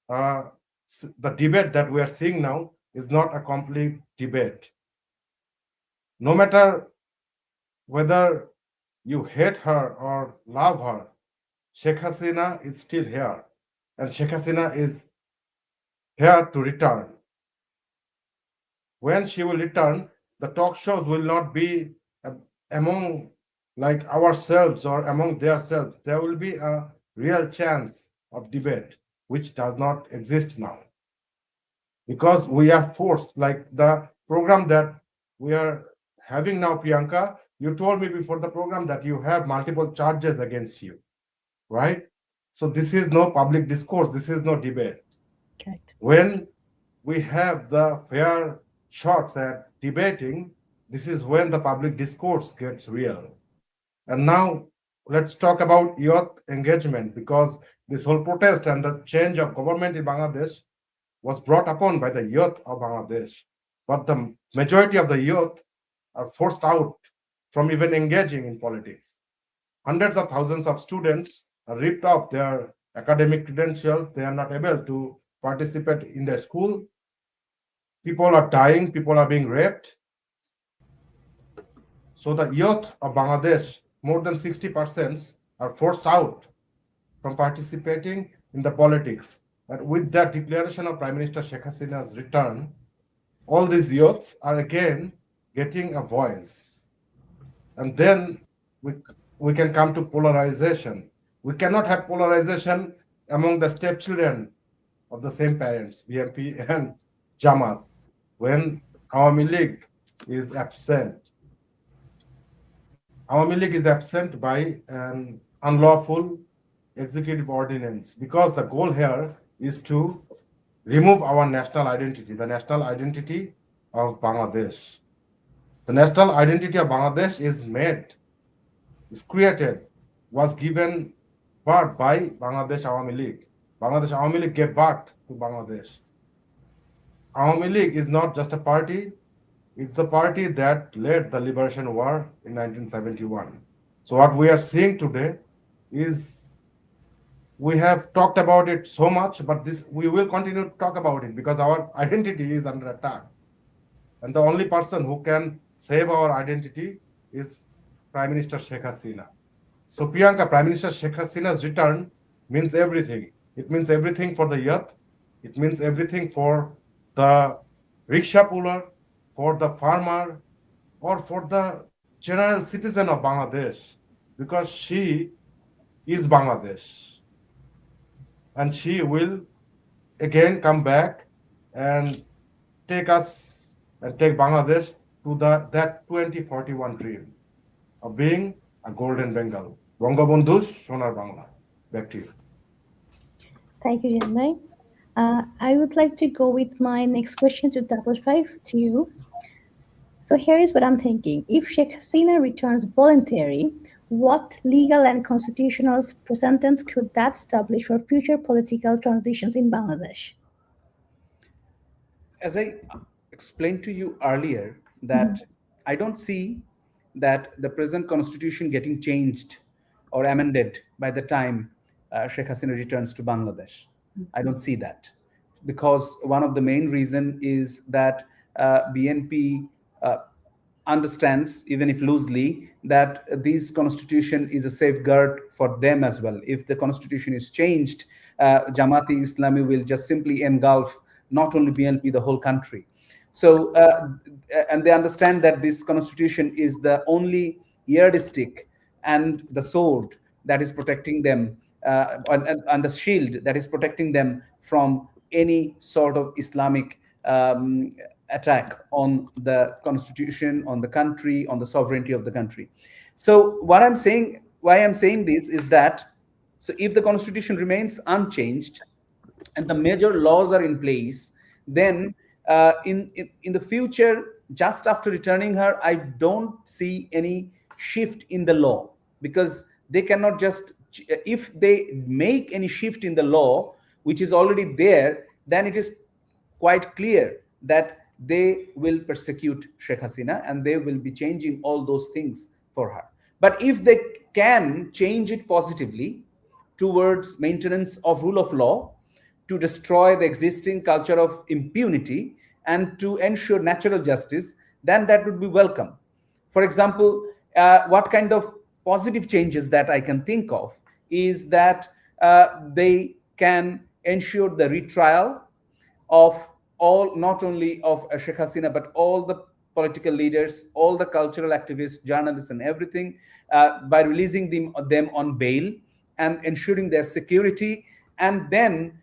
the debate that we are seeing now is not a complete debate. No matter whether you hate her or love her, Sheikh Hasina is still here. And Sheikh Hasina is here to return. When she will return, the talk shows will not be among like ourselves or among themselves. There will be a real chance of debate, which does not exist now. Because we are forced, like the program that we are having now, Priyanka, you told me before the program that you have multiple charges against you, right? So this is no public discourse, this is no debate. Correct. When we have the fair shots at debating, this is when the public discourse gets real. And now let's talk about youth engagement, because this whole protest and the change of government in Bangladesh was brought upon by the youth of Bangladesh. But the majority of the youth are forced out from even engaging in politics. Hundreds of thousands of students are ripped off their academic credentials. They are not able to participate in their school. People are dying, people are being raped. So the youth of Bangladesh, more than 60%, are forced out from participating in the politics. And with that declaration of Prime Minister Sheikh Hasina's return, all these youths are again getting a voice. And then we, we can come to polarization. We cannot have polarization among the stepchildren of the same parents, BMP and Jamaat, when Awami League is absent. Awami League is absent by an unlawful executive ordinance because the goal here is to remove our national identity, the national identity of Bangladesh. The national identity of Bangladesh is made, is created, was given birth by Bangladesh Awami League. Bangladesh Awami League gave birth to Bangladesh. Awami League is not just a party, it's the party that led the liberation war in 1971. So what we are seeing today is we have talked about it so much, but this we will continue to talk about it because our identity is under attack. And the only person who can save our identity is Prime Minister Sheikh Hasina. So Priyanka, Prime Minister Sheikh Hasina's return means everything. It means everything for the youth. It means everything for the rickshaw puller, for the farmer, or for the general citizen of Bangladesh, because she is Bangladesh. And she will again come back and take us and take Bangladesh to that 2041 dream of being a golden Bengal. Bangabandhu's Sonar Bangla. Back to you. Thank you, Janai. I would like to go with my next question to Taposh Bhai, to you. So here is what I'm thinking. If Sheikh Hasina returns voluntary, what legal and constitutional precedents could that establish for future political transitions in Bangladesh? As I explained to you earlier, Mhm. that I don't see that the present constitution getting changed or amended by the time Sheikh Hasina returns to Bangladesh. I don't see that, because one of the main reason is that BNP uh, understands, even if loosely, that this constitution is a safeguard for them as well. If the constitution is changed, Jamaati Islami will just simply engulf not only BNP, the whole country. So, and they understand that this constitution is the only yardstick and the sword that is protecting them, and the shield that is protecting them from any sort of Islamic attack on the constitution, on the country, on the sovereignty of the country. So, what I'm saying, why I'm saying this is that, so if the constitution remains unchanged and the major laws are in place, then in the future, just after returning her, I don't see any shift in the law, because they cannot just, if they make any shift in the law which is already there, then it is quite clear that they will persecute Sheikh Hasina and they will be changing all those things for her. But if they can change it positively towards maintenance of rule of law, to destroy the existing culture of impunity, and to ensure natural justice, then that would be welcome. For example, what kind of positive changes that I can think of is that they can ensure the retrial of all, not only of Sheikh Hasina, but all the political leaders, all the cultural activists, journalists, and everything, by releasing them on bail and ensuring their security, and then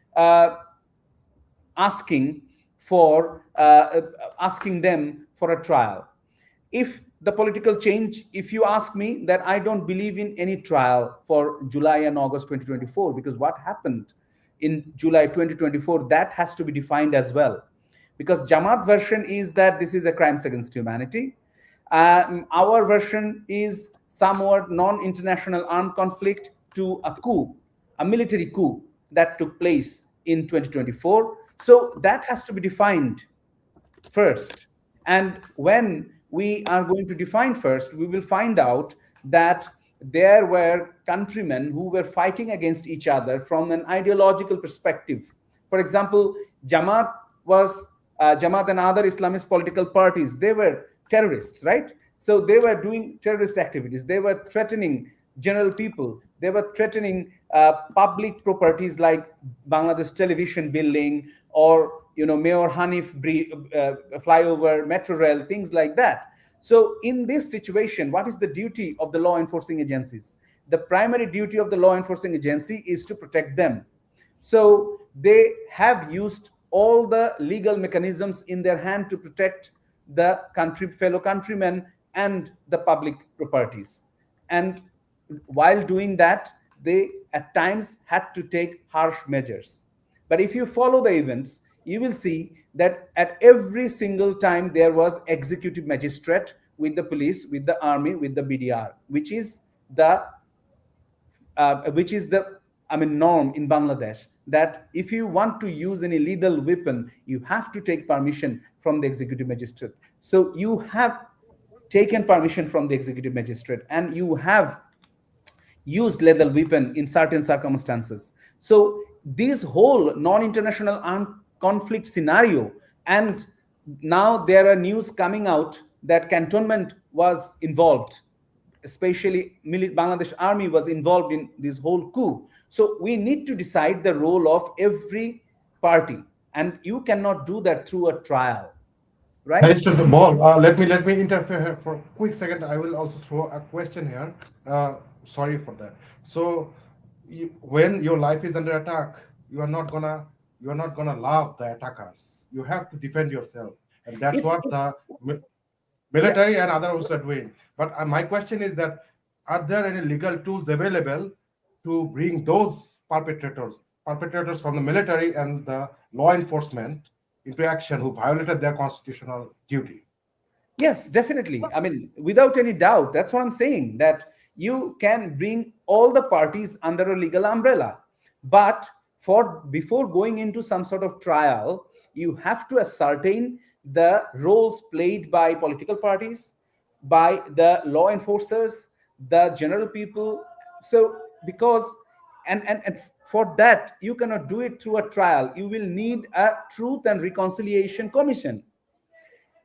asking for asking them for a trial. If the political change, if you ask me, that I don't believe in any trial for July and August 2024, because what happened in July 2024, that has to be defined as well. Because Jamaat version is that this is a crimes against humanity. Our version is somewhat non-international armed conflict to a coup, a military coup that took place in 2024. So that has to be defined first. And when we are going to define first, we will find out that there were countrymen who were fighting against each other from an ideological perspective. For example, Jamaat was Jamaat and other Islamist political parties, they were terrorists, right? So they were doing terrorist activities. They were threatening general people. They were threatening public properties like Bangladesh television building, or Mayor Hanif flyover, metro rail, things like that. So in this situation, what is the duty of the law enforcing agencies? The primary duty of the law enforcing agency is to protect them. So they have used all the legal mechanisms in their hand to protect the fellow countrymen and the public properties. And while doing that, they at times had to take harsh measures. But if you follow the events, you will see that at every single time there was executive magistrate with the police, with the army, with the BDR, which is the norm in Bangladesh, that if you want to use any lethal weapon, you have to take permission from the executive magistrate. So you have taken permission from the executive magistrate, and you have used lethal weapon in certain circumstances. So this whole non-international armed conflict scenario, and now there are news coming out that cantonment was involved, especially Bangladesh army was involved in this whole coup. So we need to decide the role of every party, and you cannot do that through a trial, right? Barrister Ball, let me interfere here for a quick second. I will also throw a question here. Sorry for that. So, when your life is under attack, you are not gonna love the attackers. You have to defend yourself, and that's It's what the Yeah. military and others are doing. But my question is that, are there any legal tools available to bring those perpetrators from the military and the law enforcement into action who violated their constitutional duty? Yes, definitely. Without any doubt, that's what I'm saying, that you can bring all the parties under a legal umbrella. But for before going into some sort of trial, you have to ascertain the roles played by political parties, by the law enforcers, the general people. So because and for that, you cannot do it through a trial. You will need a truth and reconciliation commission.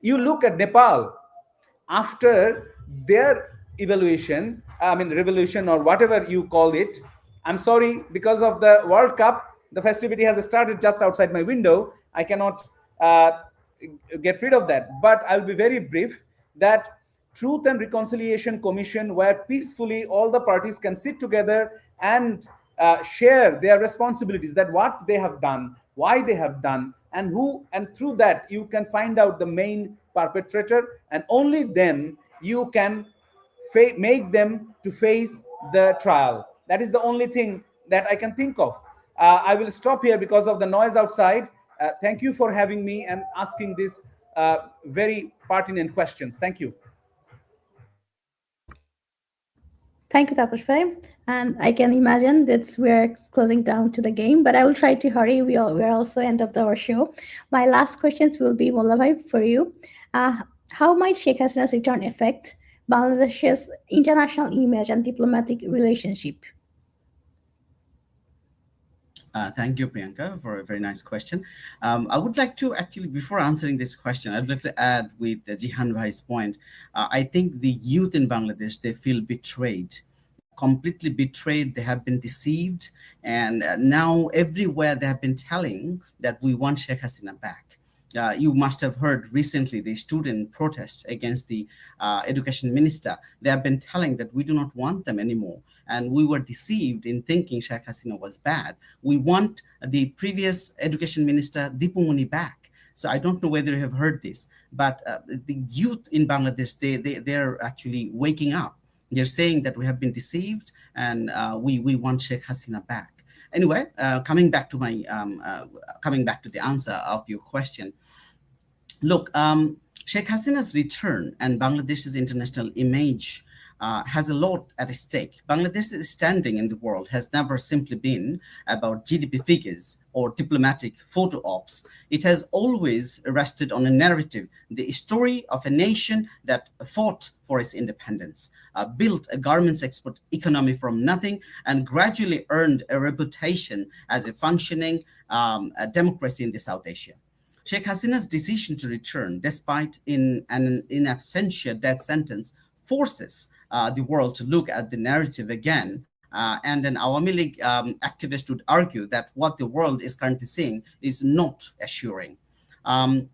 You look at Nepal after their evaluation, revolution or whatever you call it. I'm sorry, because of the World Cup, the festivity has started just outside my window. I cannot get rid of that. But I'll be very brief that Truth and Reconciliation Commission, where peacefully all the parties can sit together and share their responsibilities, that what they have done, why they have done, and who, and through that you can find out the main perpetrator, and only then you can make them to face the trial. That is the only thing that I can think of. I will stop here because of the noise outside. Thank you for having me and asking these very pertinent questions. Thank you. Thank you, Tapush Bhai. And I can imagine that we're closing down to the game, but I will try to hurry. We're also end of our show. My last questions will be, Mullah Bhai, for you. How might Sheikh Hasina's return affect Bangladesh's international image and diplomatic relationship? Thank you, Priyanka, for a very nice question. I would like to actually, before answering this question, I'd like to add with Jihan Bhai's point. I think the youth in Bangladesh, they feel betrayed, completely betrayed. They have been deceived. And now everywhere they have been telling that we want Sheikh Hasina back. You must have heard recently the student protest against the education minister. They have been telling that we do not want them anymore. And we were deceived in thinking Sheikh Hasina was bad. We want the previous education minister, Dipumuni, back. So I don't know whether you have heard this, but the youth in Bangladesh, they're actually waking up. They're saying that we have been deceived, and we want Sheikh Hasina back. Anyway, coming back to the answer of your question. Look, Sheikh Hasina's return and Bangladesh's international image has a lot at stake. Bangladesh's standing in the world has never simply been about GDP figures or diplomatic photo ops. It has always rested on a narrative, the story of a nation that fought for its independence, built a garments export economy from nothing, and gradually earned a reputation as a functioning democracy in the South Asia. Sheikh Hasina's decision to return, despite an in absentia death sentence, forces the world to look at the narrative again. And an Awami League activist would argue that what the world is currently seeing is not assuring. Um,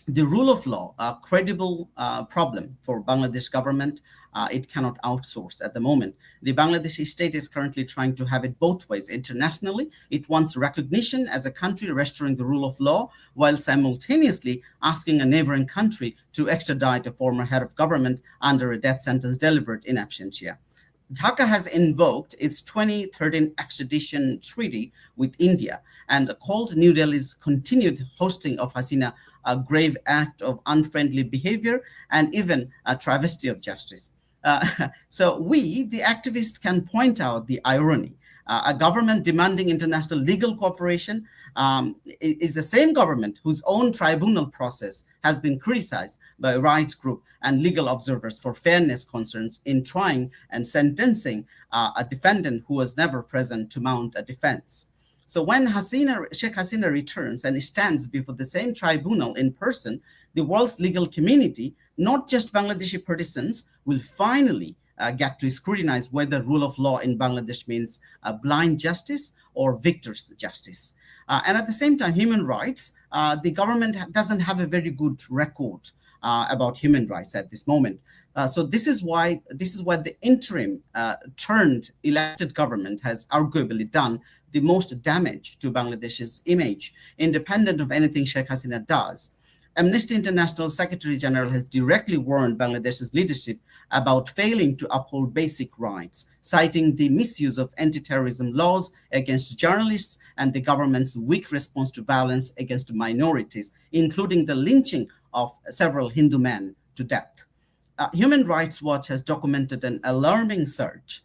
the rule of law, a credible problem for Bangladesh government. It cannot outsource at the moment. The Bangladeshi state is currently trying to have it both ways. Internationally, it wants recognition as a country restoring the rule of law, while simultaneously asking a neighboring country to extradite a former head of government under a death sentence delivered in absentia. Dhaka has invoked its 2013 extradition treaty with India and called New Delhi's continued hosting of Hasina a grave act of unfriendly behavior and even a travesty of justice. So we, the activists, can point out the irony. A government demanding international legal cooperation is the same government whose own tribunal process has been criticized by rights group and legal observers for fairness concerns in trying and sentencing a defendant who was never present to mount a defense. So when Sheikh Hasina returns and stands before the same tribunal in person, the world's legal community, not just Bangladeshi partisans, will finally get to scrutinize whether rule of law in Bangladesh means blind justice or victor's justice. And at the same time, human rights, the government doesn't have a very good record about human rights at this moment. So this is why the interim turned elected government has arguably done the most damage to Bangladesh's image, independent of anything Sheikh Hasina does. Amnesty International Secretary General has directly warned Bangladesh's leadership about failing to uphold basic rights, citing the misuse of anti-terrorism laws against journalists and the government's weak response to violence against minorities, including the lynching of several Hindu men to death. Human Rights Watch has documented an alarming surge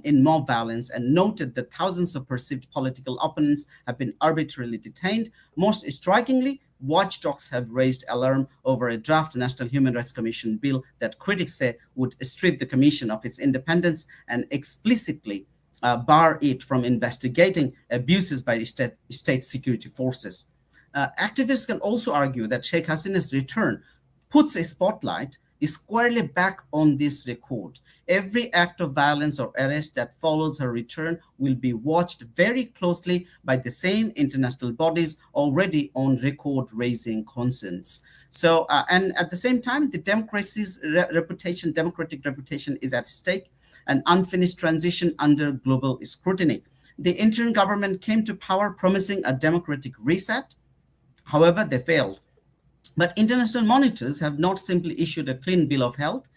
in mob violence and noted that thousands of perceived political opponents have been arbitrarily detained. Most strikingly, watchdogs have raised alarm over a draft National Human Rights Commission bill that critics say would strip the commission of its independence and explicitly bar it from investigating abuses by state security forces. Activists can also argue that Sheikh Hasina's return puts a spotlight squarely back on this record. Every act of violence or arrest that follows her return will be watched very closely by the same international bodies already on record raising concerns. So, and at the same time, the democracy's democratic reputation is at stake, an unfinished transition under global scrutiny. The interim government came to power promising a democratic reset. However, they failed. But international monitors have not simply issued a clean bill of health.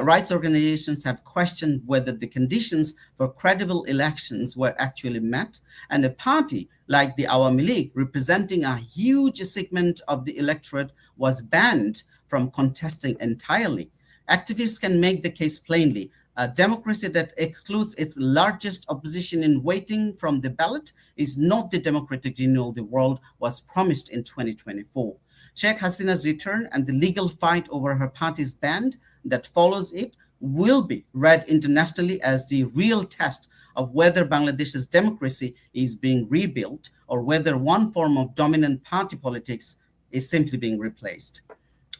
Rights organizations have questioned whether the conditions for credible elections were actually met. And a party like the Awami League, representing a huge segment of the electorate, was banned from contesting entirely. Activists can make the case plainly. A democracy that excludes its largest opposition in waiting from the ballot is not the democratic renewal the world was promised in 2024. Sheikh Hasina's return and the legal fight over her party's ban that follows it will be read internationally as the real test of whether Bangladesh's democracy is being rebuilt or whether one form of dominant party politics is simply being replaced.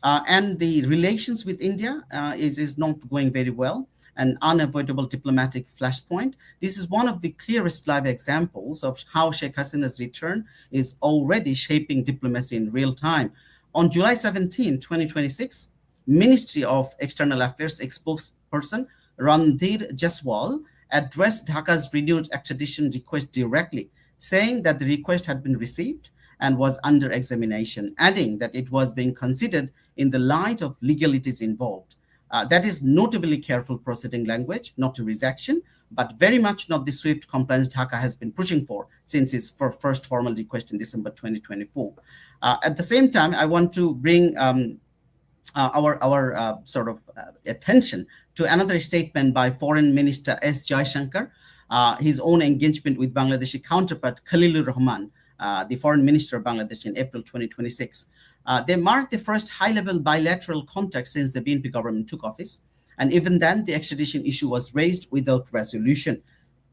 And the relations with India is not going very well, an unavoidable diplomatic flashpoint. This is one of the clearest live examples of how Sheikh Hasina's return is already shaping diplomacy in real time. On July 17, 2026, Ministry of External Affairs spokesperson Randir Jaswal addressed Dhaka's renewed extradition request directly, saying that the request had been received and was under examination, adding that it was being considered in the light of legalities involved. That is notably careful proceeding language, not a rejection, but very much not the swift compliance Dhaka has been pushing for since its first formal request in December 2024. At the same time, I want to bring our attention to another statement by Foreign Minister S. Jaishankar, his own engagement with Bangladeshi counterpart Khalilur Rahman, the Foreign Minister of Bangladesh in April 2026. They marked the first high-level bilateral contact since the BNP government took office. And even then, the extradition issue was raised without resolution.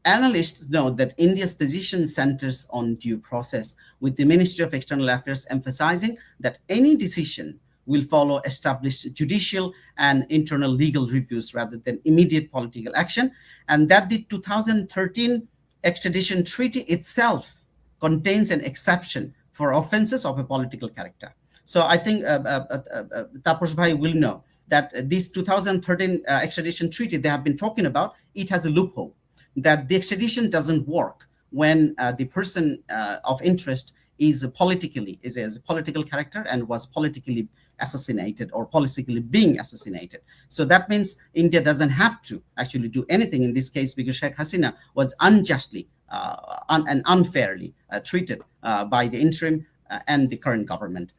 Analysts note that India's position centers on due process, with the Ministry of External Affairs emphasizing that any decision will follow established judicial and internal legal reviews rather than immediate political action, and that the 2013 extradition treaty itself contains an exception for offenses of a political character. So I think Taposh Bhai will know that this 2013 extradition treaty they have been talking about, it has a loophole that the extradition doesn't work when the person of interest is a political character and was politically assassinated or politically being assassinated. So that means India doesn't have to actually do anything in this case because Sheikh Hasina was unjustly and unfairly treated by the interim and the current government.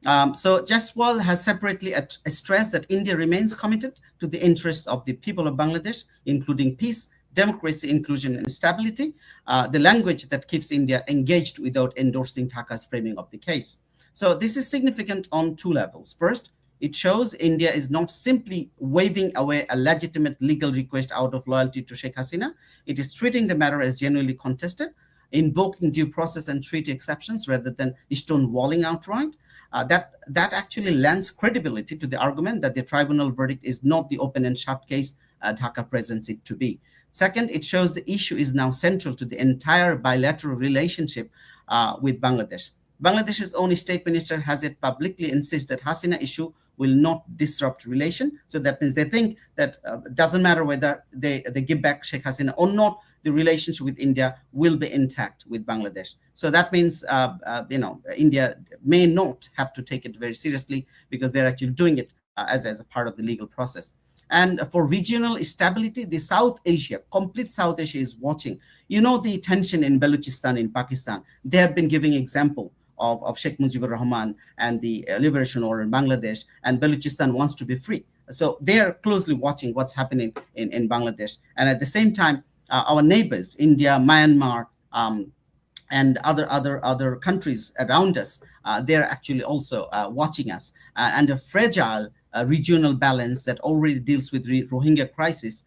So Jaswal has separately stressed that India remains committed to the interests of the people of Bangladesh, including peace, democracy, inclusion, and stability, the language that keeps India engaged without endorsing Dhaka's framing of the case. So this is significant on two levels. First, it shows India is not simply waving away a legitimate legal request out of loyalty to Sheikh Hasina. It is treating the matter as genuinely contested, invoking due process and treaty exceptions rather than stonewalling outright. That actually lends credibility to the argument that the tribunal verdict is not the open and shut case Dhaka presents it to be. Second, it shows the issue is now central to the entire bilateral relationship with Bangladesh. Bangladesh's own state minister has it publicly insisted that Hasina issue will not disrupt relation. So that means they think that doesn't matter whether they give back Sheikh Hasina or not, the relationship with India will be intact with Bangladesh. So that means, India may not have to take it very seriously because they're actually doing it as a part of the legal process. And for regional stability, the complete South Asia is watching. You know, the tension in Balochistan in Pakistan, they have been giving example of Sheikh Mujibur Rahman and the liberation order in Bangladesh, and Balochistan wants to be free. So they are closely watching what's happening in Bangladesh. And at the same time, our neighbors, India, Myanmar, and other countries around us, they're actually also watching us. And a fragile regional balance that already deals with Rohingya crisis,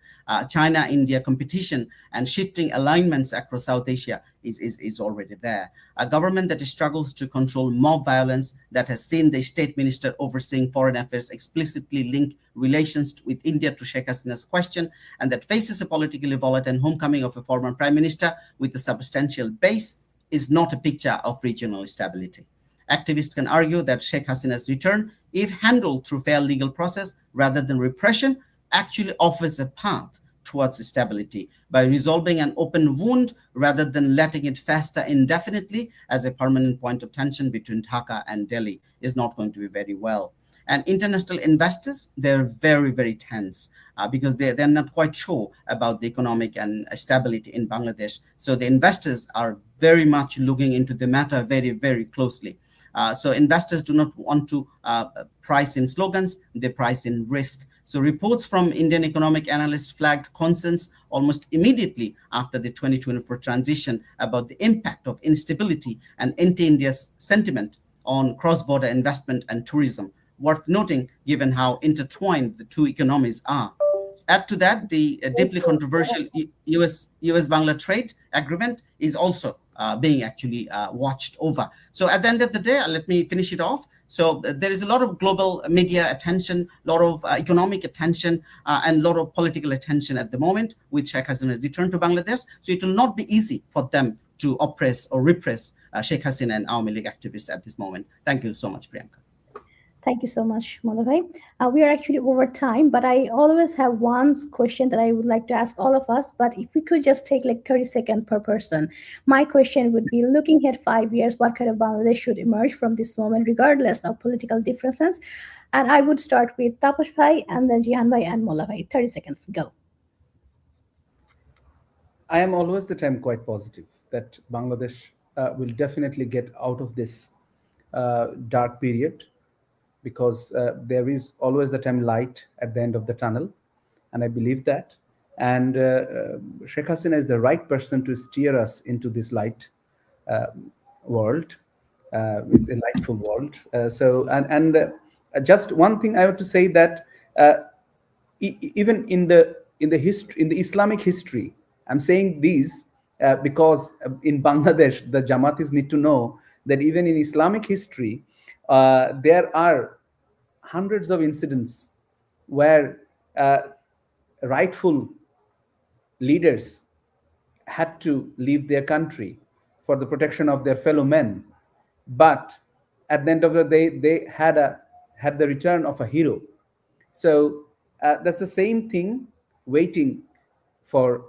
China-India competition, and shifting alignments across South Asia is already there. A government that struggles to control mob violence, that has seen the state minister overseeing foreign affairs explicitly link relations with India to Sheikh Hasina's question, and that faces a politically volatile homecoming of a former prime minister with a substantial base, is not a picture of regional stability. Activists can argue that Sheikh Hasina's return, if handled through fair legal process rather than repression, actually offers a path towards stability by resolving an open wound rather than letting it fester indefinitely as a permanent point of tension between Dhaka and Delhi is not going to be very well. And international investors, they're very, very tense because they're not quite sure about the economic and stability in Bangladesh. So the investors are very much looking into the matter very, very closely. So investors do not want to price in slogans, they price in risk. So reports from Indian economic analysts flagged concerns almost immediately after the 2024 transition about the impact of instability and anti-India's sentiment on cross-border investment and tourism. Worth noting, given how intertwined the two economies are. Add to that, the deeply controversial US-Bangla trade agreement is also being actually watched over. So at the end of the day, let me finish it off. So there is a lot of global media attention, a lot of economic attention, and a lot of political attention at the moment, which Sheikh Hasina returned to Bangladesh. So it will not be easy for them to oppress or repress Sheikh Hasina and Awami League activists at this moment. Thank you so much, Priyanka. Thank you so much, Molabhai. We are actually over time, but I always have one question that I would like to ask all of us. But if we could just take like 30 seconds per person, my question would be looking at 5 years, what kind of Bangladesh should emerge from this moment, regardless of political differences? And I would start with Taposh Bhai and then Jihan Bhai and Molabhai. 30 seconds, go. I am always the time quite positive that Bangladesh will definitely get out of this dark period, because there is always the time light at the end of the tunnel, and I believe that. And Sheikh Hasina is the right person to steer us into this light world, it's a lightful world. Just one thing I have to say that even in the history, in the Islamic history, I'm saying these because in Bangladesh, the Jamatis need to know that even in Islamic history, there are hundreds of incidents where rightful leaders had to leave their country for the protection of their fellow men, but at the end of the day, they had the return of a hero. So that's the same thing waiting for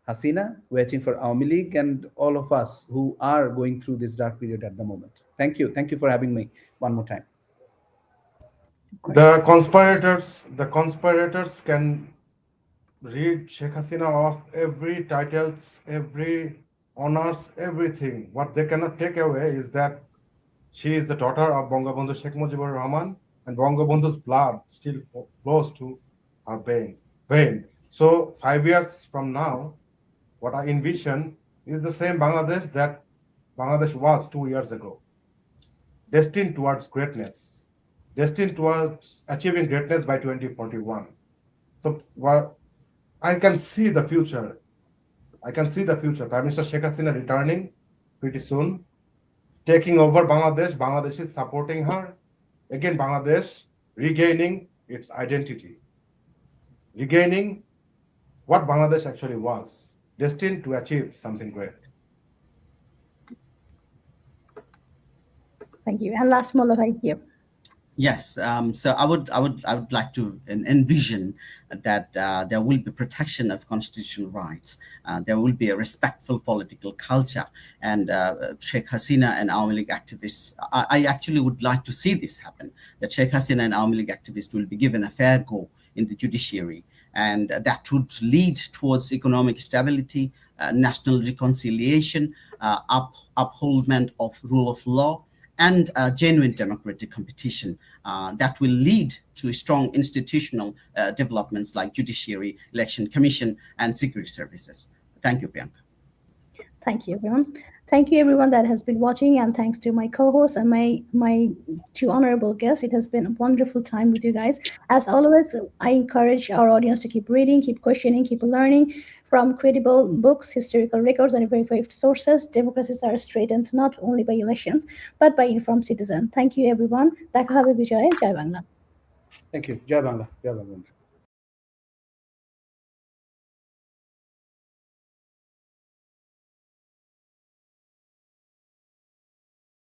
Hasina, waiting for Awami League, and all of us who are going through this dark period at the moment. Thank you. Thank you for having me one more time. Of course. The conspirators can read Sheikh Hasina off every titles, every honors, everything. What they cannot take away is that she is the daughter of Bangabandhu Sheikh Mujibur Rahman, and Bangabandhu's blood still flows to her vein. So 5 years from now, what I envision is the same Bangladesh that Bangladesh was 2 years ago, destined towards greatness, destined towards achieving greatness by 2041. So I can see the future. I can see the future. Prime Minister Sheikh Hasina returning pretty soon, taking over Bangladesh. Bangladesh is supporting her. Again, Bangladesh regaining its identity, regaining what Bangladesh actually was, destined to achieve something great. Thank you. And last, Mullah, thank you. Yes, so I would like to envision that there will be protection of constitutional rights. There will be a respectful political culture, and Sheikh Hasina and Awami League activists. I actually would like to see this happen. That Sheikh Hasina and Awami League activists will be given a fair go in the judiciary, and that would lead towards economic stability, national reconciliation, upholdment of rule of law, and genuine democratic competition that will lead to strong institutional developments like judiciary, election commission, and security services. Thank you, Priyanka. Thank you, everyone. Thank you, everyone that has been watching, and thanks to my co-host and my two honorable guests. It has been a wonderful time with you guys. As always, I encourage our audience to keep reading, keep questioning, keep learning from credible books, historical records, and verified sources. Democracies are straightened not only by elections, but by informed citizens. Thank you, everyone. দেখা হবে বিজয়ে। জয় Bangla. Thank you. Jai Bangla. Jai Bangla.